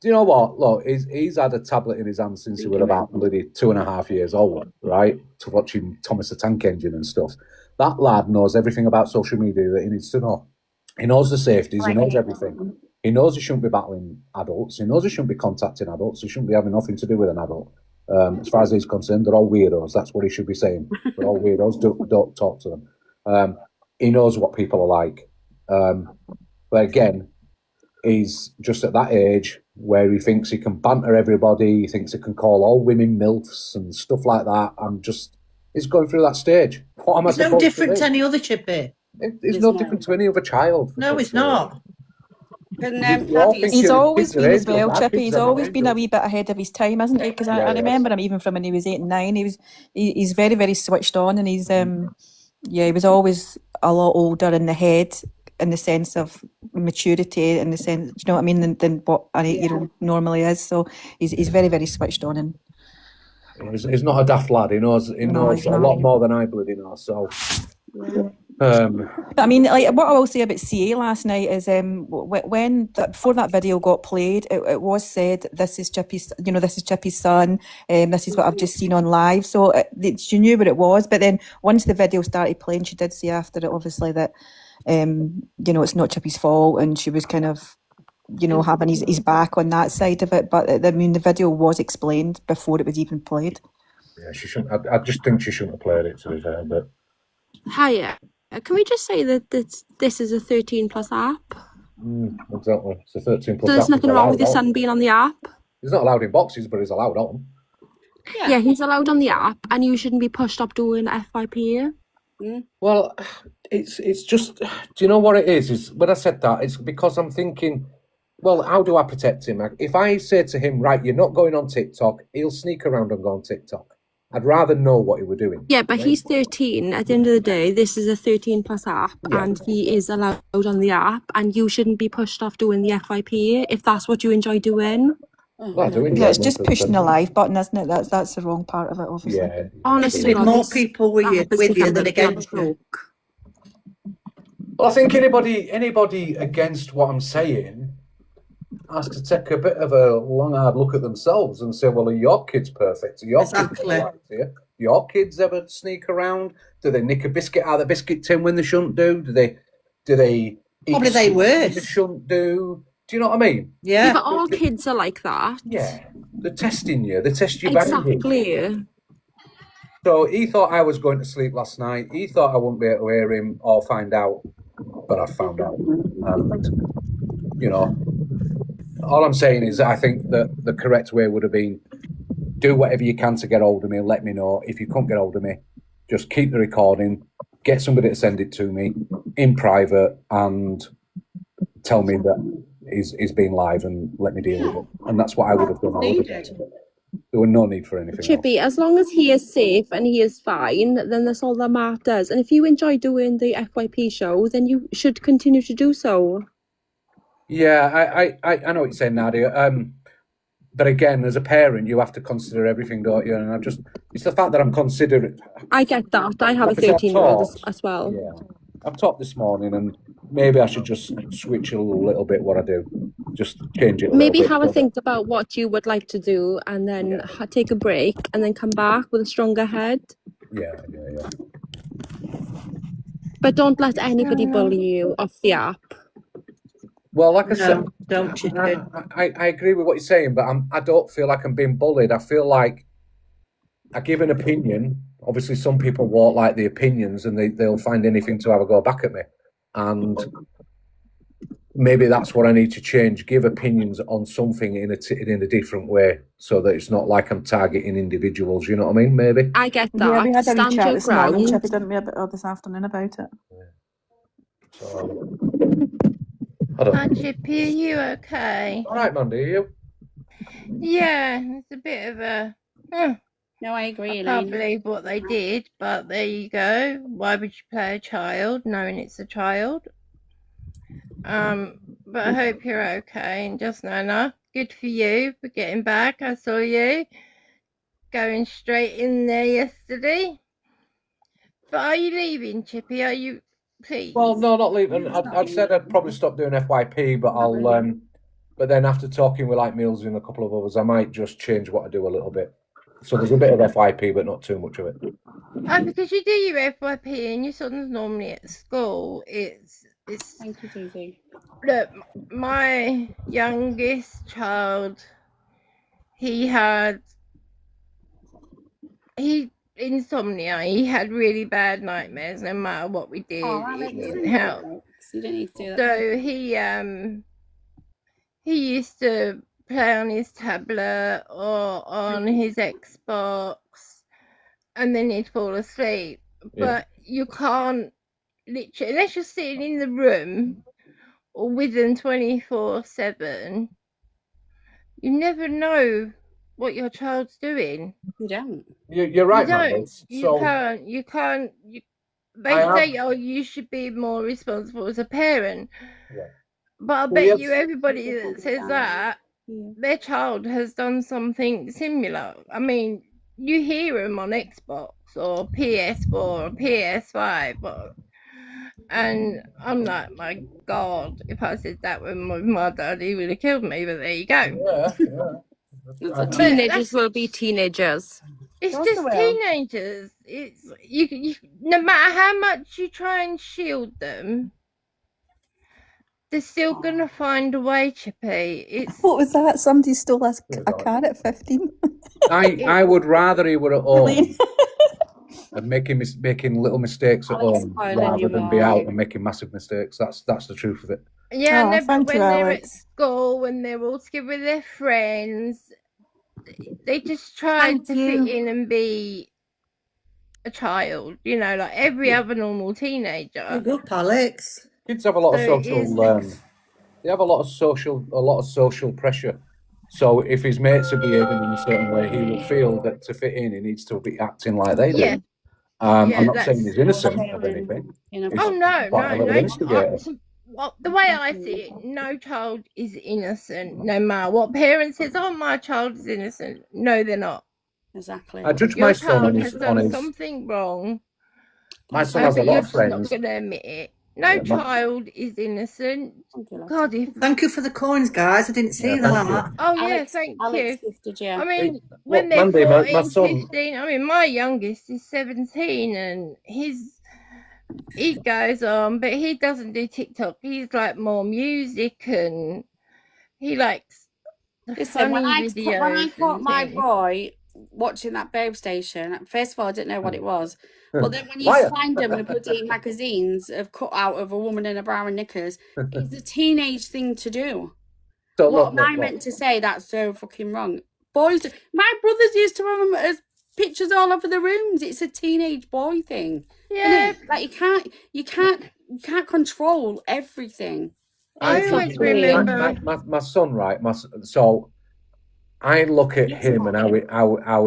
do you know what? Look, he's had a tablet in his hand since he was about bloody 2.5 years old, right? To watching Thomas the Tank Engine and stuff. That lad knows everything about social media that he needs to know. He knows the safeties, he knows everything. He knows he shouldn't be battling adults. He knows he shouldn't be contacting adults. He shouldn't be having nothing to do with an adult. As far as he's concerned, they're all weirdos. That's what he should be saying. They're all weirdos. Don't talk to them. He knows what people are like. But again, he's just at that age where he thinks he can banter everybody. He thinks he can call all women MILFs and stuff like that. He's going through that stage. What am I supposed to do? It's no different to any other Chippy. It's no different to any other child. No, it's not. He's always been as well, Chippy. He's always been a wee bit ahead of his time, hasn't he? Because I remember him even from when he was 8 and 9. He's very, very switched on, and he was always a lot older in the head in the sense of maturity, in the sense, you know what I mean, than what an 8-year-old normally is. So he's very, very switched on, and he's not a daft lad. He knows a lot more than I bloody know. So. But I mean, like, what I will say about CA last night is before that video got played, it was said, this is Chippy's son, this is what I've just seen on live. So she knew what it was. But then once the video started playing, she did say after it, obviously, that it's not Chippy's fault, and she was kind of having his back on that side of it. But I mean, the video was explained before it was even played. Yeah, she shouldn't. I just think she shouldn't have played it, to be fair. But hiya. Can we just say that this is a 13+ app? Exactly. It's a 13+ app. So there's nothing wrong with your son being on the app? He's not allowed in boxes, but he's allowed on. Yeah, he's allowed on the app, and you shouldn't be pushed up doing FYP. Well, it's just, do you know what it is when I said that, it's because I'm thinking, well, how do I protect him? If I say to him, right, you're not going on TikTok, he'll sneak around and go on TikTok. I'd rather know what he were doing. Yeah, but he's 13. At the end of the day, this is a 13+ app, and he is allowed on the app, and you shouldn't be pushed off doing the FYP if that's what you enjoy doing. Well, I do enjoy it's just pushing the live button, isn't it? That's the wrong part of it, obviously. Yeah. Honestly, with more people with you than against you. Well, I think anybody against what I'm saying has to take a bit of a long, hard look at themselves and say, well, are your kids perfect? Are your kids right here? Your kids ever sneak around? Do they nick a biscuit out of the biscuit tin when they shouldn't do? Do they probably they worse? They shouldn't do. Do you know what I mean? Yeah, but all kids are like that. Yeah, they're testing you. They test you exactly. So he thought I was going to sleep last night. He thought I wouldn't be able to hear him or find out, but I found out. And all I'm saying is I think that the correct way would have been do whatever you can to get hold of me and let me know. If you can't get hold of me, just keep the recording, get somebody to send it to me in private and tell me that he's been live and let me deal with it. And that's what I would have done. There was no need for anything Chippy, as long as he is safe and he is fine, then that's all that matters. And if you enjoy doing the FYP show, then you should continue to do so. Yeah, I know what you're saying, Nadia. But again, as a parent, you have to consider everything, don't you? And it's the fact that I'm considering. I get that. I have a 13-year-old as well. Yeah, I've talked this morning, and maybe I should just switch a little bit what I do. Just change it. Maybe have a think about what you would like to do, and then take a break, and then come back with a stronger head. Yeah. But don't let anybody bully you off the app. Well, like I said, don't you? I agree with what you're saying, but I don't feel like I'm being bullied. I feel like I give an opinion. Obviously, some people won't like the opinions, and they'll find anything to have a go back at me. And maybe that's what I need to change. Give opinions on something in a different way, so that it's not like I'm targeting individuals. You know what I mean? Maybe. I get that. Yeah, we had Stand a chat your this morning, ground. Chippy, didn't we, this afternoon about it? So, Hi, Chippy, are you okay? All right, Mandy, are you? Yeah, it's a bit of a... No, I agree, I can't believe what they did, but there you go. Why would you play a child knowing it's a child? But I hope you're okay. And just Nanna, good for you for getting back. I saw you going straight in there yesterday. But are you leaving, Chippy? Are you... Please. Well, no, not leaving. I'd said I'd probably stop doing FYP, but I'll. But then after talking with like Mills and a couple of others, I might just change what I do a little bit. So there's a bit of FYP, but not too much of it. Because you do your FYP and your son's normally at school. It's. Thank you, Susie. Look, my youngest child, he insomnia. He had really bad nightmares. No matter what we did, it didn't help. You don't need to do that. So he used to play on his tablet or on his Xbox, and then he'd fall asleep. But you can't literally, unless you're sitting in the room or with them 24/7. You never know what your child's doing. You don't. You're right, You man. don't. You can't. they say, oh, you should be more responsible as a parent. Yeah. But I bet you everybody that says that, their child has done something similar. I mean, you hear them on Xbox or PS4 or PS5, and I'm like, my God, if I said that with my dad, he would have killed me. But there you go. Yeah. Teenagers will be teenagers. It's just teenagers. It's you. No matter how much you try and shield them, they're still gonna find a way, Chippy. It's What was that? Somebody stole a car at 15. I would rather he were at home and making little mistakes at home rather than be out and making massive mistakes. That's the truth of it. Yeah, no, but when they're at school, when they're all together with their friends, they just try to fit in and be a child, you know, like every other normal teenager. Good, Alex. Kids have a lot of social. They have a lot of social pressure. So if his mates are behaving in a certain way, he will feel that to fit in, he needs to be acting like they do. I'm not saying he's innocent of anything. Oh no. Well, the way I see it, no child is innocent, no matter what parents says. Oh, my child is innocent. No, they're not. Exactly. I judge my son on his something wrong. My son has a lot of friends. You're not going to admit it. No child is innocent. God, Thank you for the coins, guys. I didn't see that. Oh, yeah, thank you. Gifted you. I mean, when they're 14, 15, I mean, my youngest is 17 and he goes on, but he doesn't do TikTok. He's like more music and he likes the funny videos. When I caught my boy watching that Babe Station, first of all, I didn't know what it was. But then when you find them in the bloody magazines of cut out of a woman in a bra and knickers, it's a teenage thing to do. So what am I meant to say? That's so fucking wrong. Boys, my brothers used to have them as pictures all over the rooms. It's a teenage boy thing. Yeah, like you can't control everything. I always remember my son, right? So I look at him and how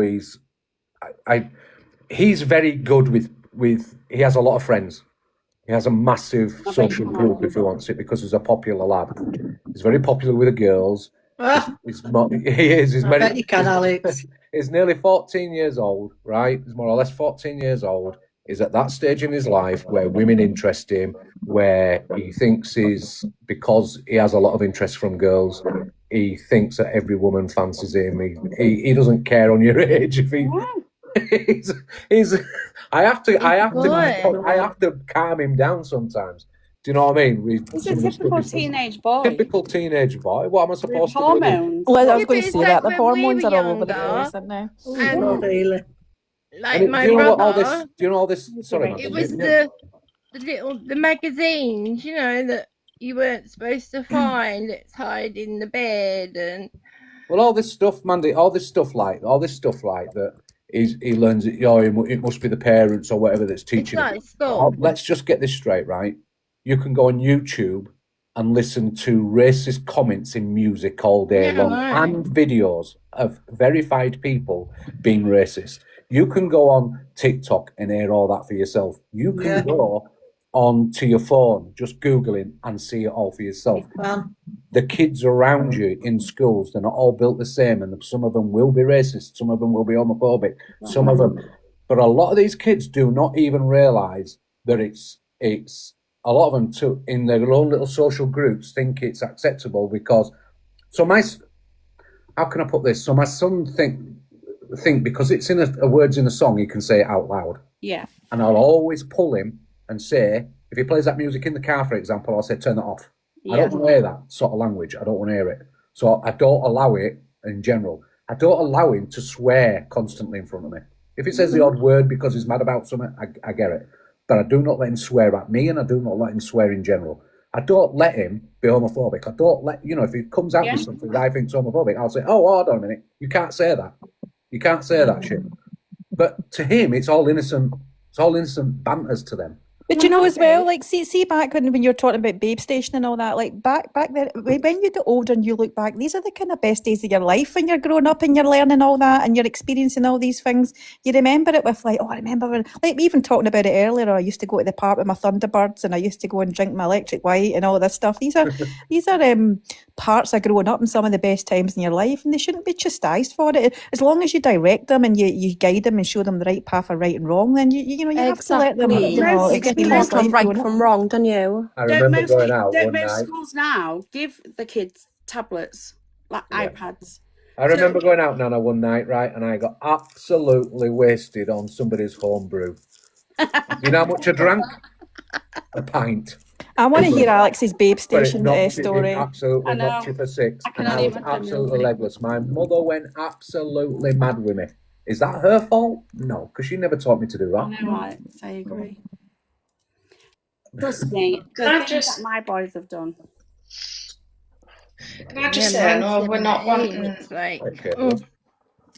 he's very good with. He has a lot of friends. He has a massive social group, if he wants it, because he's a popular lad. He's very popular with the girls. He is. He's I bet you can, Alex. He's nearly 14 years old, right? He's more or less 14 years old. He's at that stage in his life where women interest him, where he thinks because he has a lot of interest from girls, he thinks that every woman fancies him. He doesn't care on your age. If I have to calm him down sometimes. Do you know what I mean? He's a typical teenage boy. Typical teenage boy. What am I supposed to do? Hormones. Well, I was going to say that the hormones are all over the place, aren't they? Not really. Like my brother. Do you know all this? Sorry, it was the magazines, you know, that you weren't supposed to find. Let's hide in the bed and. Well, all this stuff, Mandy. All this stuff like that. He learns it. It must be the parents or whatever that's teaching him. Let's just get this straight, right? You can go on YouTube and listen to racist comments in music all day long and videos of verified people being racist. You can go on TikTok and hear all that for yourself. You can go onto your phone, just Googling and see it all for yourself. The kids around you in schools, they're not all built the same, and some of them will be racist, some of them will be homophobic, some of them. But a lot of these kids do not even realise that it's a lot of them too in their own little social groups think it's acceptable because. How can I put this? So my son think because it's in a words in a song, he can say it out loud. Yeah. And I'll always pull him and say, if he plays that music in the car, for example, I'll say, turn that off. Yeah. I don't want to hear that sort of language. I don't want to hear it. So I don't allow it in general. I don't allow him to swear constantly in front of me. If he says the odd word because he's mad about something, I get it. But I do not let him swear at me, and I do not let him swear in general. I don't let him be homophobic. I don't let, if he comes out with something that I think is homophobic, I'll say, oh, hold on a minute. You can't say that. You can't say that shit. But to him, it's all innocent. It's all innocent banters to them. But you know as well, like see back when you're talking about Babe Station and all that, like back then, when you get older and you look back, these are the kind of best days of your life when you're growing up and you're learning all that and you're experiencing all these things. You remember it with like, oh, I remember when, like even talking about it earlier, I used to go to the park with my Thunderbirds and I used to go and drink my Electric White and all this stuff. These are parts of growing up and some of the best times in your life, and they shouldn't be chastised for it. As long as you direct them and you guide them and show them the right path of right and wrong, then you know you have to let them You get taught from right from wrong, don't you? I remember going out one most night. schools now give the kids tablets, like iPads. I remember going out, Nana, one night, right, and I got absolutely wasted on somebody's homebrew. You know how much I drank? A pint. I want to hear Alex's Babe Station story. Absolutely knocked you for six. And I was absolutely legless. My mother went absolutely mad with me. Is that her fault? No, because she never taught me to do that. I know, Alex, I agree. Trust me, the things that my boys have done. Can I just say, I know we're not wanting...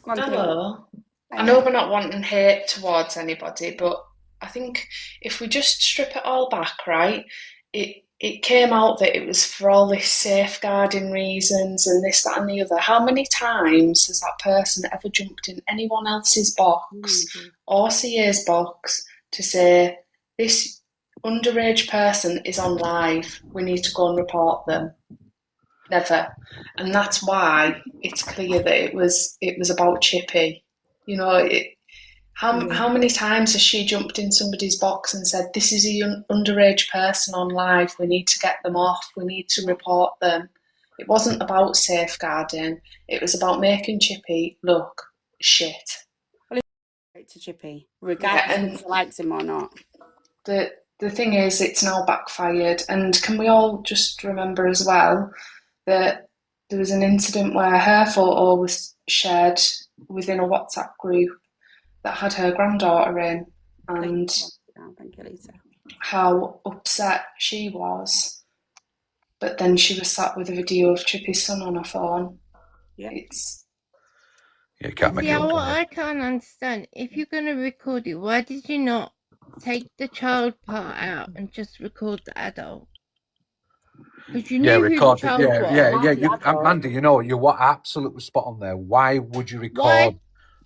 Hello. I know we're not wanting hate towards anybody, but I think if we just strip it all back, right, it came out that it was for all this safeguarding reasons and this, that and the other. How many times has that person ever jumped in anyone else's box or CA's box to say, this underage person is on live, we need to go and report them? Never. And that's why it's clear that it was about Chippy. You know, how many times has she jumped in somebody's box and said, this is a underage person on live, we need to get them off, we need to report them? It wasn't about safeguarding, it was about making Chippy look shit. To Chippy, regardless if she likes him or not. The thing is, it's now backfired, and can we all just remember as well that there was an incident where her photo was shared within a WhatsApp group that had her granddaughter in, and how upset she was. But then she was sat with a video of Chippy's son on her phone. Yeah. You can't make it up. What I can't understand, if you're going to record it, why did you not take the child part out and just record the adult? Because you knew who the child was. Mandy, you know, you were absolutely spot on there. Why would you record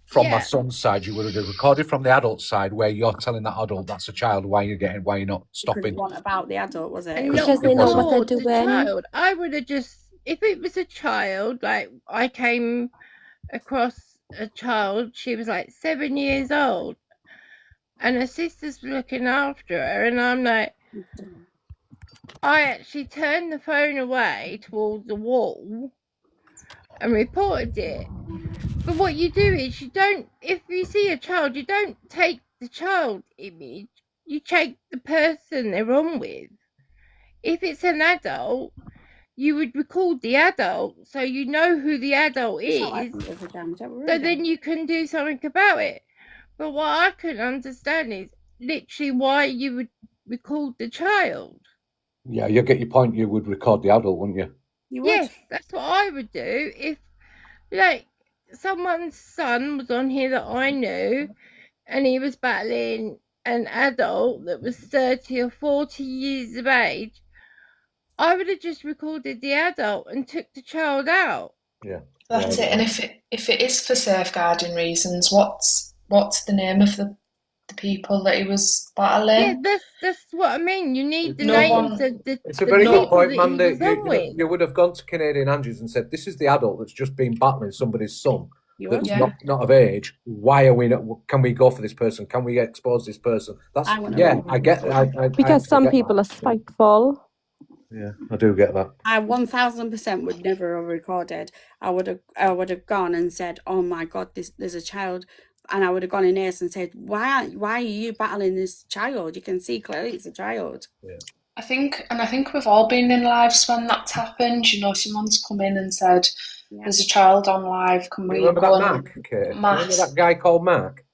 from my son's side? You would have recorded from the adult side where you're telling that adult that's a child. Why you're not stopping? It wasn't about the adult, was it? And because they know what they're doing. Child. I would have just, if it was a child, like I came across a child, she was like 7 years old, and her sister's looking after her, and I'm like, I actually turned the phone away towards the wall and reported it. But what you do is you don't, if you see a child, you don't take the child image, you take the person they're on with. If it's an adult, you would record the adult so you know who the adult is, so then you can do something about it. But what I couldn't understand is literally why you would record the child. Yeah, you get your point. You would record the adult, wouldn't you? Yes, that's what I would do. If, like, someone's son was on here that I knew and he was battling an adult that was 30 or 40 years of age, I would have just recorded the adult and took the child out. Yeah, that's it. And if it is for safeguarding reasons, what's the name of the people that he was battling? Yeah, that's what I mean. You need the names of the. It's a very good point, Mandy. You would have gone to Canadian Andrews and said, "This is the adult that's just been battling somebody's son that's not of age. Why are we not? Can we go for this person? Can we expose this person?" That's I get that. Because some people are spiteful. Yeah, I do get that. I 1000% would never have recorded. I would have gone and said, "Oh my God, there's a child," and I would have gone in there and said, "Why are you battling this child? You can see clearly it's a child." Yeah. I think we've all been in lives when that's happened. You know, someone's come in and said, "There's a child on live. Can we remember go that and Mark? Remember that guy called Mark?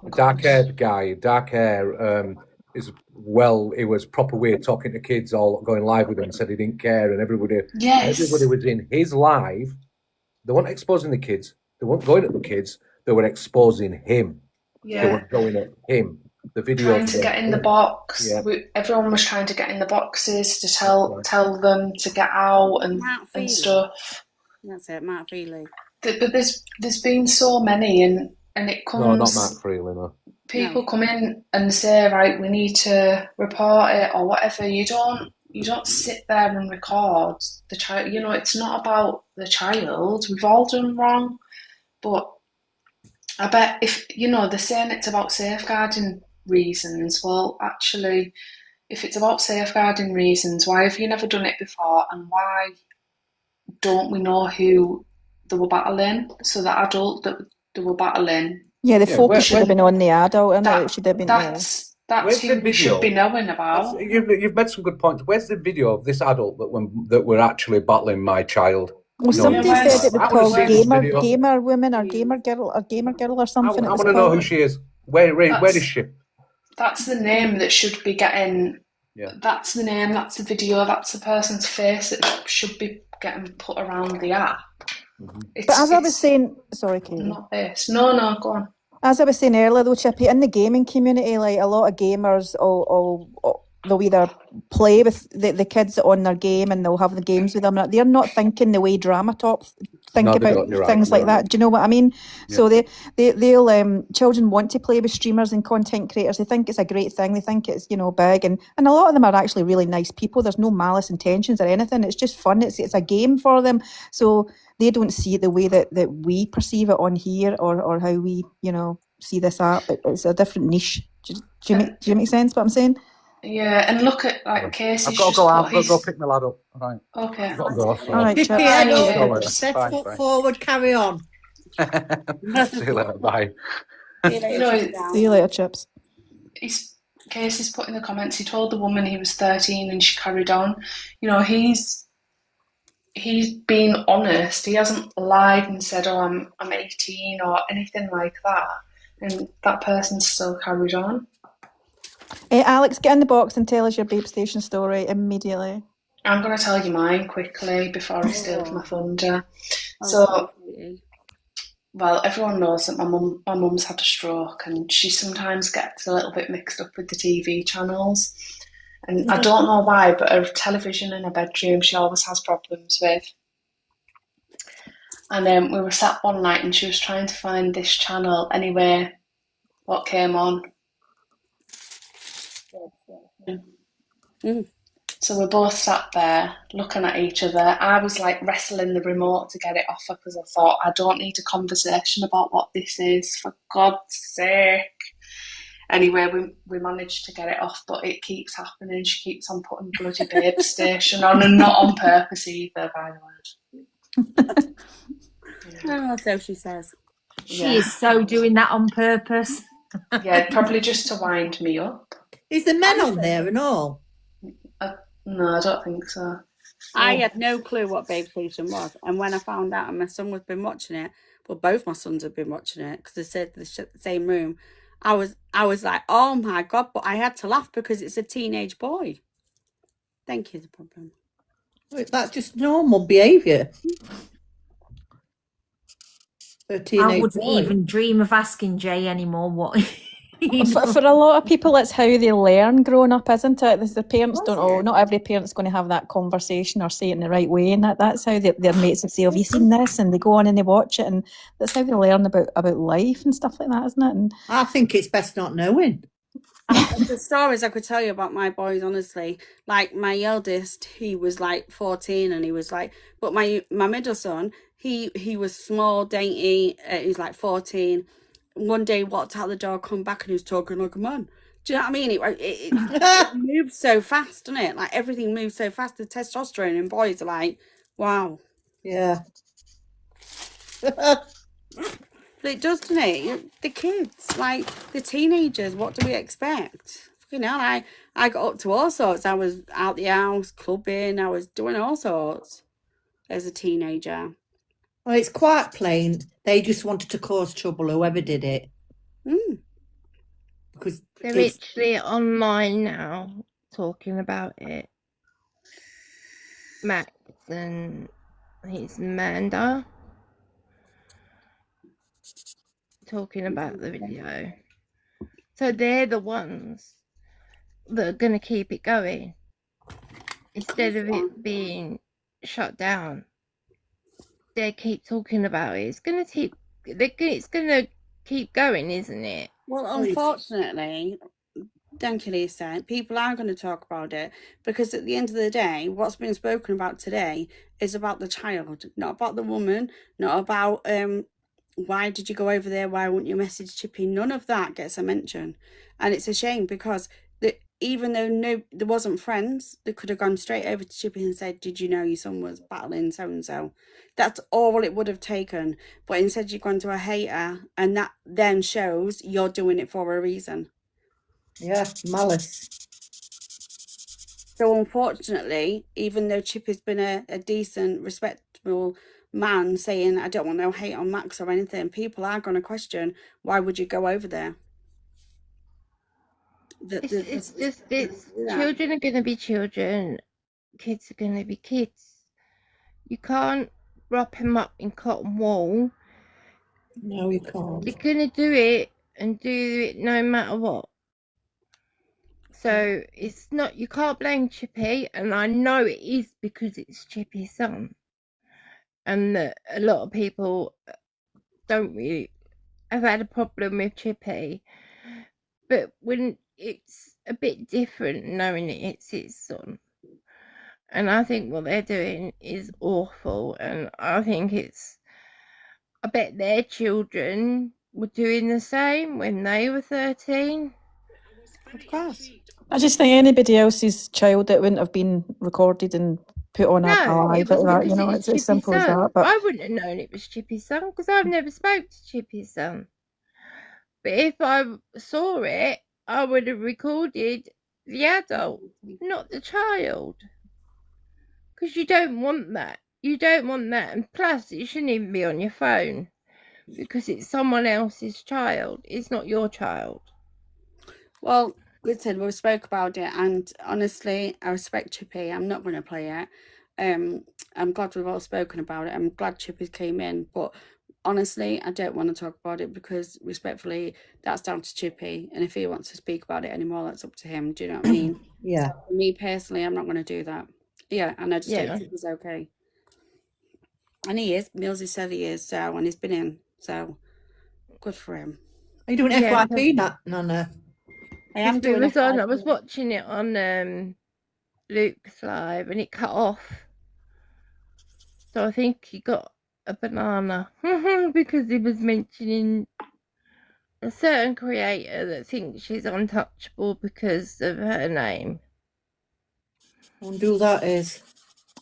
Dark-haired guy, dark hair. He was proper weird, talking to kids, all going live with him, and said he didn't care, and everybody was in his live. They weren't exposing the kids. They weren't going at the kids. They were exposing him. Yeah. They weren't going at him. The video. Trying to get in the box. Yeah. Everyone was trying to get in the boxes to tell them to get out and stuff. That's it, Matt Feely. But there's been so many, and it comes. No, not Matt Freely. No. People come in and say, right, we need to report it or whatever. You don't sit there and record the child. You know, it's not about the child. We've all done wrong, but I bet if they're saying it's about safeguarding reasons. Well, actually, if it's about safeguarding reasons, why have you never done it before, and why don't we know who they were battling? So the adult that they were battling. Yeah, the focus should have been on the adult, and it should have been. That's who we should be knowing about. You've made some good points. Where's the video of this adult that we're actually battling my child? Well, somebody said it was called gamer woman or gamer girl or something. I want to know who she is. Where is she? That's the name that should be getting. Yeah. That's the name. That's the video. That's the person's face that should be getting put around the app. Mm-hmm. But as I was saying, sorry, Katie. Not this. No, go on. As I was saying earlier, though, Chippy, in the gaming community, like a lot of gamers, they'll either play with the kids on their game and they'll have the games with them. They're not thinking the way Drama Top think about things like that. Do you know what I mean? Yeah. So they'll children want to play with streamers and content creators. They think it's a great thing. They think it's big, and a lot of them are actually really nice people. There's no malice intentions or anything. It's just fun. It's a game for them. So they don't see it the way that we perceive it on here or how we see this app. It's a different niche. Do you make sense what I'm saying? Yeah, and look at Casey's. I've got to go out. I've got to go pick my lad up. Right. Okay. I've got to go. All right, step foot forward, carry on. See you later. Bye. See you later, Chips. Casey's put in the comments. He told the woman he was 13 and she carried on. He's been honest. He hasn't lied and said, "Oh, I'm 18" or anything like that. And that person still carried on. Alex, get in the box and tell us your Babe Station story immediately. I'm going to tell you mine quickly before I steal my thunder. So, well, everyone knows that my mum's had a stroke, and she sometimes gets a little bit mixed up with the TV channels. And I don't know why, but her television in her bedroom she always has problems with. And we were sat one night and she was trying to find this channel. Anyway, what came on? So we both sat there looking at each other. I was like wrestling the remote to get it off her because I thought, I don't need a conversation about what this is, for God's sake. Anyway, we managed to get it off, but it keeps happening. She keeps on putting bloody Babe Station on, and not on purpose either, by the way. Oh, so she says. She is so doing that on purpose. Yeah, probably just to wind me up. Is the men on there and all? No, I don't think so. I had no clue what Babe Station was, and when I found out, and my son had been watching it, well, both my sons had been watching it because they said the same room. I was like, oh my God, but I had to laugh because it's a teenage boy. Thank you, the problem. That's just normal behaviour. I wouldn't even dream of asking Jay anymore what. For a lot of people, it's how they learn growing up, isn't it? The parents not every parent's going to have that conversation or say it in the right way, and that's how their mates would say, have you seen this? And they go on and they watch it, and that's how they learn about life and stuff like that, isn't it? And I think it's best not knowing. The stories I could tell you about my boys, honestly, like my eldest, he was like 14 and he was like, but my middle son, he was small, dainty, he's like 14. One day walked out the door, come back, and he was talking like a man. Do you know what I mean? It moves so fast, doesn't it? Like everything moves so fast. The testosterone in boys are like, wow. Yeah. But it does, doesn't it? The kids, like the teenagers, what do we expect? I got up to all sorts. I was out the house, clubbing, I was doing all sorts as a teenager. Well, it's quite plain. They just wanted to cause trouble, whoever did it. Because they're literally online now talking about it. Max and his Amanda talking about the video. So they're the ones that are going to keep it going instead of it being shut down. They keep talking about it. It's going to keep going, isn't it? Well, unfortunately, thank you, Lisa. People are going to talk about it because at the end of the day, what's been spoken about today is about the child, not about the woman, not about why did you go over there? Why wouldn't you message Chippy? None of that gets a mention, and it's a shame because even though there wasn't friends, they could have gone straight over to Chippy and said, "Did you know your son was battling so and so?" That's all it would have taken. But instead, you've gone to a hater, and that then shows you're doing it for a reason. Yeah, malice. So unfortunately, even though Chippy's been a decent, respectable man saying, I don't want no hate on Max or anything, people are going to question, why would you go over there? Children are going to be children, kids are going to be kids. You can't wrap them up in cotton wool. No, you can't. You're going to do it and do it no matter what. So it's not, you can't blame Chippy, and I know it is because it's Chippy's son. And that a lot of people don't really have had a problem with Chippy. But when it's a bit different knowing it's his son. And I think what they're doing is awful, and I think I bet their children were doing the same when they were 13. Of course. I just think anybody else's child that wouldn't have been recorded and put on archive, you know, it's as simple as that. But I wouldn't have known it was Chippy's son because I've never spoke to Chippy's son. But if I saw it, I would have recorded the adult, not the child. Because you don't want that. You don't want that. And plus, it shouldn't even be on your phone because it's someone else's child. It's not your child. Well, listen, we spoke about it, and honestly, I respect Chippy. I'm not going to play it. I'm glad we've all spoken about it. I'm glad Chippy came in, but honestly, I don't want to talk about it because, respectfully, that's down to Chippy. And if he wants to speak about it anymore, that's up to him. Do you know what I mean? Yeah. So for me personally, I'm not going to do that. Yeah, and I just hope Chippy's okay. And he is. Millsy said he is, so, and he's been in, so good for him. Are you doing FYP, Nanna? I am doing FYP. I was watching it on Luke's live and it cut off. So I think he got a banana because he was mentioning a certain creator that thinks she's untouchable because of her name. I wonder who that is.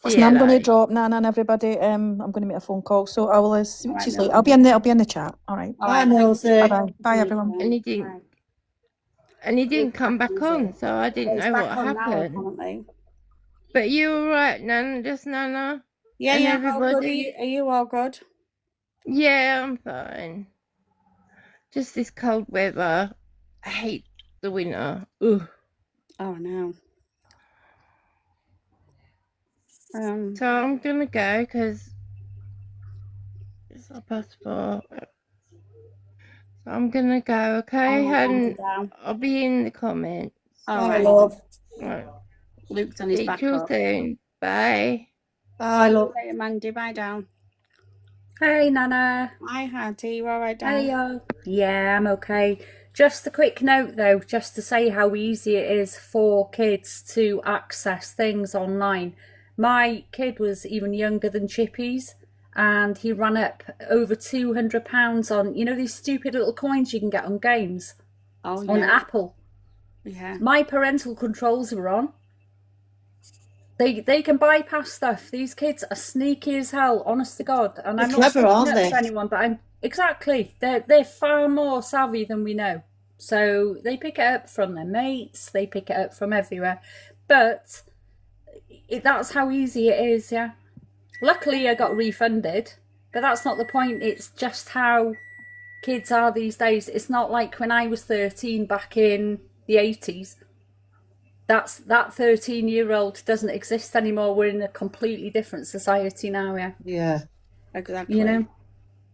I'm going to drop Nanna and everybody. I'm going to make a phone call, so I will see what she's like. I'll be in the chat. All right. Bye, Millsy. Bye, bye, everyone. And he didn't come back on, so I didn't know what happened. But you all right, Nanna? Just Nanna? Yeah, and yeah. Everybody? Are you all good? Yeah, I'm fine. Just this cold weather. I hate the winter. Ugh. Oh no. So I'm gonna go because it's 4:30. So I'm gonna go, okay? And I'll be in the comments. All right, love. Right. Luke's on his back up. Soon. Bye. Bye, love. Hey, Mandy, bye down. Hey, Nanna. Hi, Hattie. You all right, down? Hey, yeah, I'm okay. Just a quick note, though, just to say how easy it is for kids to access things online. My kid was even younger than Chippy's, and he ran up over £200 on, you know, these stupid little coins you can get on games on Apple. Yeah. My parental controls were on. They can bypass stuff. These kids are sneaky as hell, honest to God. And I'm not sticking up to anyone, but they're far more savvy than we know. So they pick it up from their mates, they pick it up from everywhere. But that's how easy it is, yeah. Luckily I got refunded, but that's not the point. It's just how kids are these days. It's not like when I was 13 back in the 80s. That 13-year-old doesn't exist anymore. We're in a completely different society now, yeah. Yeah. Exactly. You know?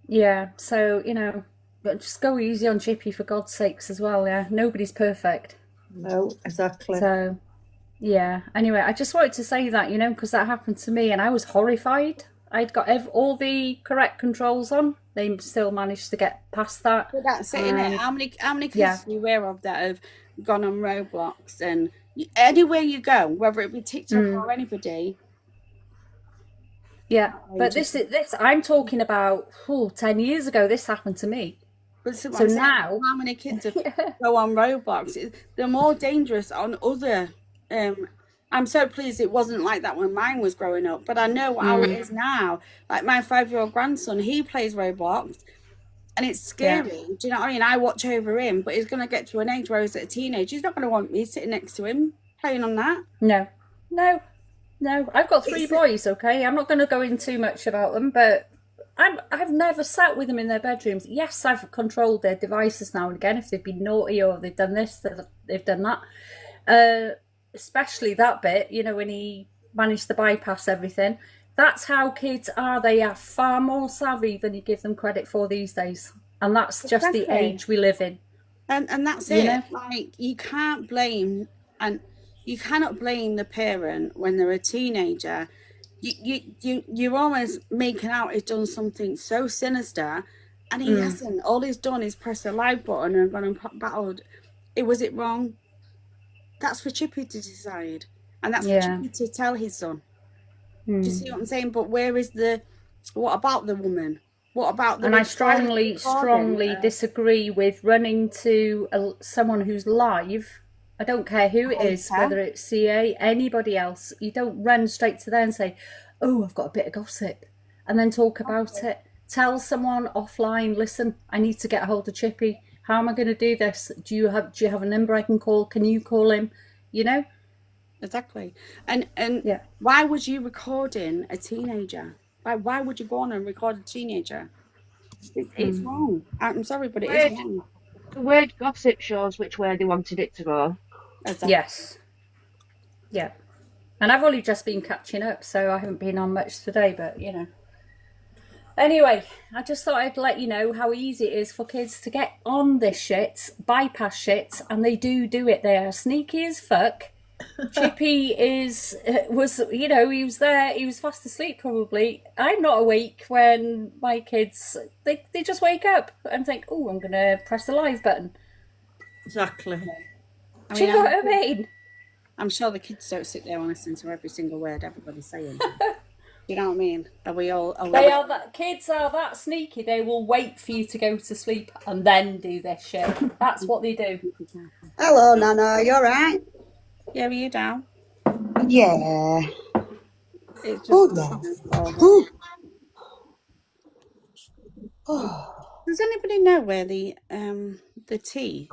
Yeah, so, you know, just go easy on Chippy for God's sakes as well. Yeah, nobody's perfect. No, exactly. So, yeah. Anyway, I just wanted to say that, because that happened to me and I was horrified. I'd got all the correct controls on. They still managed to get past that. But that's it, innit? How many kids are you aware of that have gone on Roblox and anywhere you go, whether it be TikTok or anybody? Yeah, but this I'm talking about 10 years ago. This happened to me. But so now, how many kids go on Roblox? They're more dangerous on other. I'm so pleased it wasn't like that when mine was growing up, but I know how it is now. Like my 5-year-old grandson, he plays Roblox, and it's scary. Do you know what I mean? I watch over him, but he's going to get to an age where he's a teenager. He's not going to want me sitting next to him playing on that. No. I've got 3 boys. Okay, I'm not going to go in too much about them, but I've never sat with them in their bedrooms. Yes, I've controlled their devices now and again if they've been naughty or they've done this, they've done that. Especially that bit, when he managed to bypass everything. That's how kids are. They are far more savvy than you give them credit for these days. And that's just the age we live in. And that's it. Like, you can't blame, and you cannot blame the parent when they're a teenager. You're almost making out he's done something so sinister, and he hasn't. All he's done is press a live button and gone and battled. Was it wrong? That's for Chippy to decide, and that's for Chippy to tell his son. Do you see what I'm saying? But what about the woman? What about the? And I strongly disagree with running to someone who's live. I don't care who it is, whether it's CA, anybody else. You don't run straight to there and say, "Oh, I've got a bit of gossip," and then talk about it. Tell someone offline. Listen, I need to get a hold of Chippy. How am I going to do this? Do you have a number I can call? Can you call him? Exactly. And why was you recording a teenager? Why would you go on and record a teenager? It's wrong. I'm sorry, but it is wrong. The word gossip shows which way they wanted it to go. Exactly. Yes. Yeah. And I've only just been catching up, so I haven't been on much today, but Anyway, I just thought I'd let you know how easy it is for kids to get on this shit, bypass shit, and they do it. They are sneaky as fuck. Chippy was he was there, he was fast asleep probably. I'm not awake when my kids, they just wake up and think, oh, I'm going to press the live button. Exactly. Do you know what I mean? I'm sure the kids don't sit there and listen to every single word everybody's saying. You know what I mean? Are we all? Kids are that sneaky. They will wait for you to go to sleep and then do this shit. That's what they do. Hello, Nana. You all right? Yeah, are you down? Yeah. It's just Does anybody know where the tea,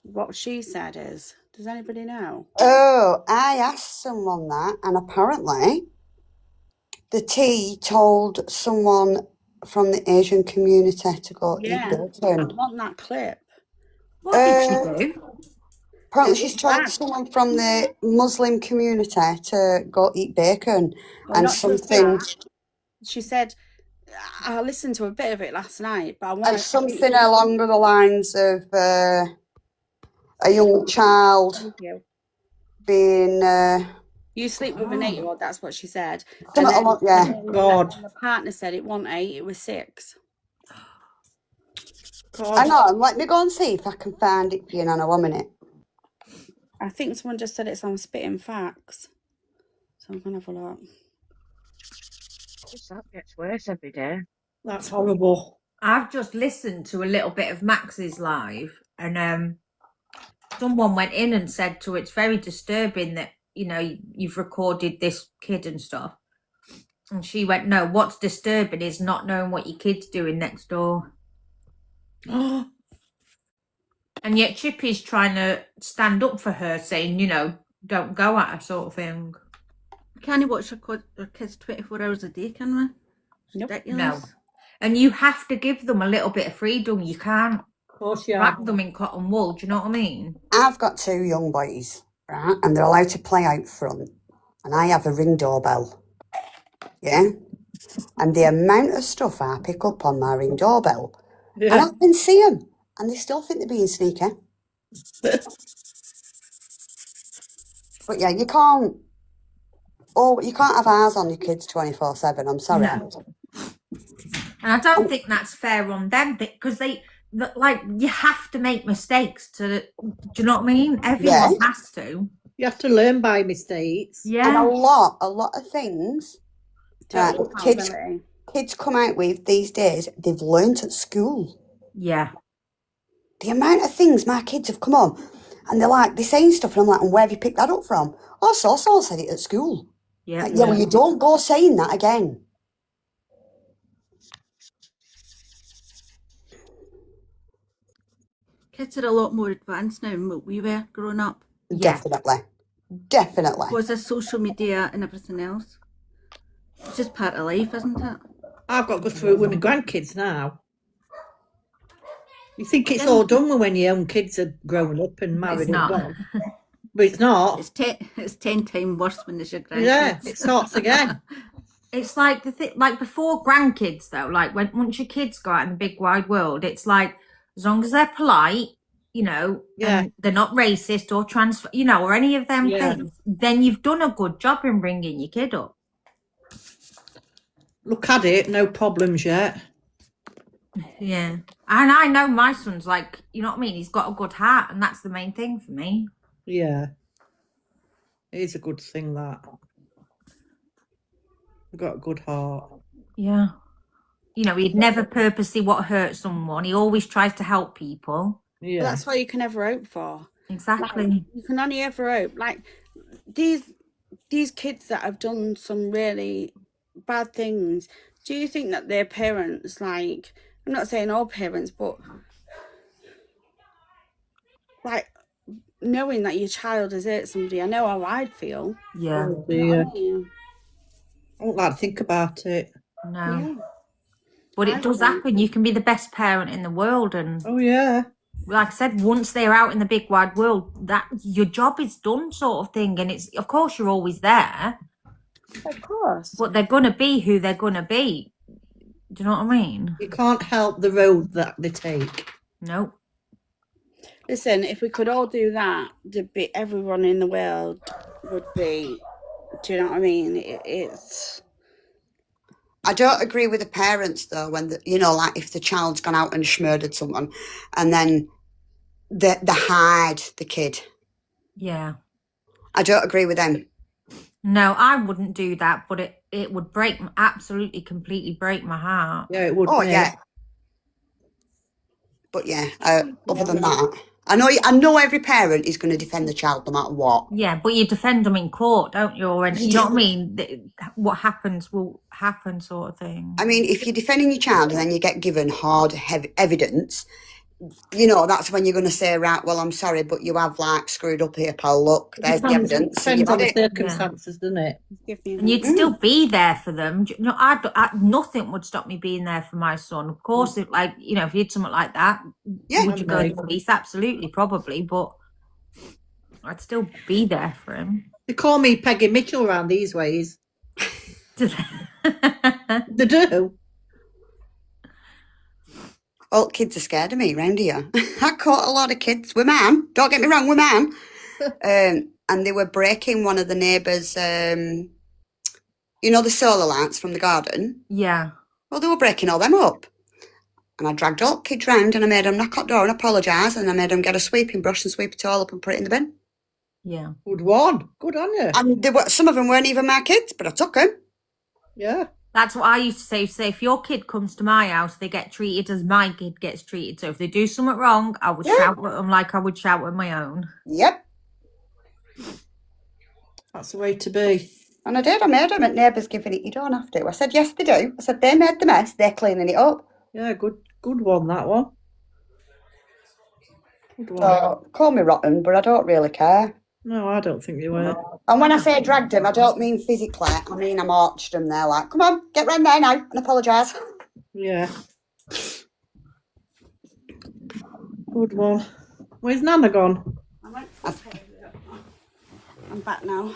what she said is? Does anybody know? Oh, I asked someone that, and apparently the tea told someone from the Asian community to go eat bacon. I want that clip. What did she do? Apparently she's told someone from the Muslim community to go eat bacon and something. She said, I listened to a bit of it last night, but I want and something along the lines of a young child being. You sleep with an 8-year-old, that's what she said. God. And the partner said it wasn't 8, it was 6. God. I know, let me go and see if I can find it for you, Nana, 1 minute. I think someone just said it's on Spitting Facts. So I'm going to have a look. That gets worse every day. That's horrible. I've just listened to a little bit of Max's live, and someone went in and said to her, it's very disturbing that, you've recorded this kid and stuff. And she went, no, what's disturbing is not knowing what your kid's doing next door. And yet Chippy's trying to stand up for her, saying, don't go at her sort of thing. Can you watch her kids 24 hours a day, can we? Nope. No. And you have to give them a little bit of freedom. You can't wrap them in cotton wool. Do you know what I mean? I've got 2 young boys, right? And they're allowed to play out front. And I have a Ring doorbell. Yeah? And the amount of stuff I pick up on my Ring doorbell, And I can see them, and they still think they're being sneaky. But yeah, you can't have eyes on your kids 24/7. I'm sorry. No. And I don't think that's fair on them because you have to make mistakes do you know what I mean? Everyone has to. You have to learn by mistakes. Yeah. And a lot of things kids come out with these days, they've learnt at school. Yeah. The amount of things my kids have come on and they're saying stuff and I'm like, and where have you picked that up from? Oh, so said it at school. Yeah. Like, well, you don't go saying that again. Kids are a lot more advanced now than what we were growing up. Definitely. Because there's social media and everything else. It's just part of life, isn't it? I've got to go through it with my grandkids now. You think it's all done when your own kids are grown up and married and gone. But it's not. It's 10 times worse when there's your grandkids. Yeah, it starts again. It's like before grandkids though, like once your kids go out in the big wide world, it's like as long as they're polite, and they're not racist or or any of them things, then you've done a good job in bringing your kid up. Look at it, no problems yet. Yeah. And I know my son's like, you know what I mean? He's got a good heart and that's the main thing for me. Yeah. It is a good thing that. You've got a good heart. Yeah. He'd never purposely hurt someone. He always tries to help people. Yeah. That's all you can ever hope for. Exactly. Like, you can only ever hope. Like these kids that have done some really bad things, do you think that their parents, like, I'm not saying all parents, but like knowing that your child has hurt somebody, I know how I'd feel. Yeah. Oh dear. I don't like to think about it. No. Yeah. But it does happen. You can be the best parent in the world, and like I said, once they're out in the big wide world, that your job is done, sort of thing. And it's, of course, you're always there. Of course. But they're gonna be who they're gonna be. Do you know what I mean? You can't help the road that they take. No. Listen, if we could all do that, everyone in the world would be. Do you know what I mean? It's. I don't agree with the parents though when like if the child's gone out and murdered someone, and then they hide the kid. Yeah. I don't agree with them. No, I wouldn't do that, but it would absolutely, completely break my heart. Yeah, it would. Oh yeah. But yeah, other than that, I know every parent is going to defend the child no matter what. Yeah, but you defend them in court, don't you? Or you know what I mean? What happens will happen, sort of thing. I mean, if you're defending your child and then you get given hard evidence, that's when you're going to say, right, well, I'm sorry, but you have screwed up here, pal. Look, there's the evidence. Depends on the circumstances, doesn't it? And you'd still be there for them. Nothing would stop me being there for my son. Of course, if you had something like that, would you go to the police? Absolutely, probably, but I'd still be there for him. They call me Peggy Mitchell around these ways. They do. All kids are scared of me round here. I caught a lot of kids with man. Don't get me wrong, with man. And they were breaking one of the neighbours', the solar lights from the garden. Yeah. Well, they were breaking all them up. And I dragged all the kids round and I made them knock on the door and apologise, and I made them get a sweeping brush and sweep it all up and put it in the bin. Yeah. Good one. Good on you. And some of them weren't even my kids, but I took them. Yeah. That's what I used to say. Say, if your kid comes to my house, they get treated as my kid gets treated. So if they do something wrong, I would shout at them like I would shout at my own. Yep. That's the way to be. And I did. I made them at neighbours giving it. You don't have to. I said, yes, they do. I said, they made the mess. They're cleaning it up. Yeah, good one, that one. Good one. Call me rotten, but I don't really care. No, I don't think you were. And when I say dragged them, I don't mean physically. I mean I marched them there like, come on, get round there now and apologise. Yeah. Good one. Where's Nanna gone? I'm back now.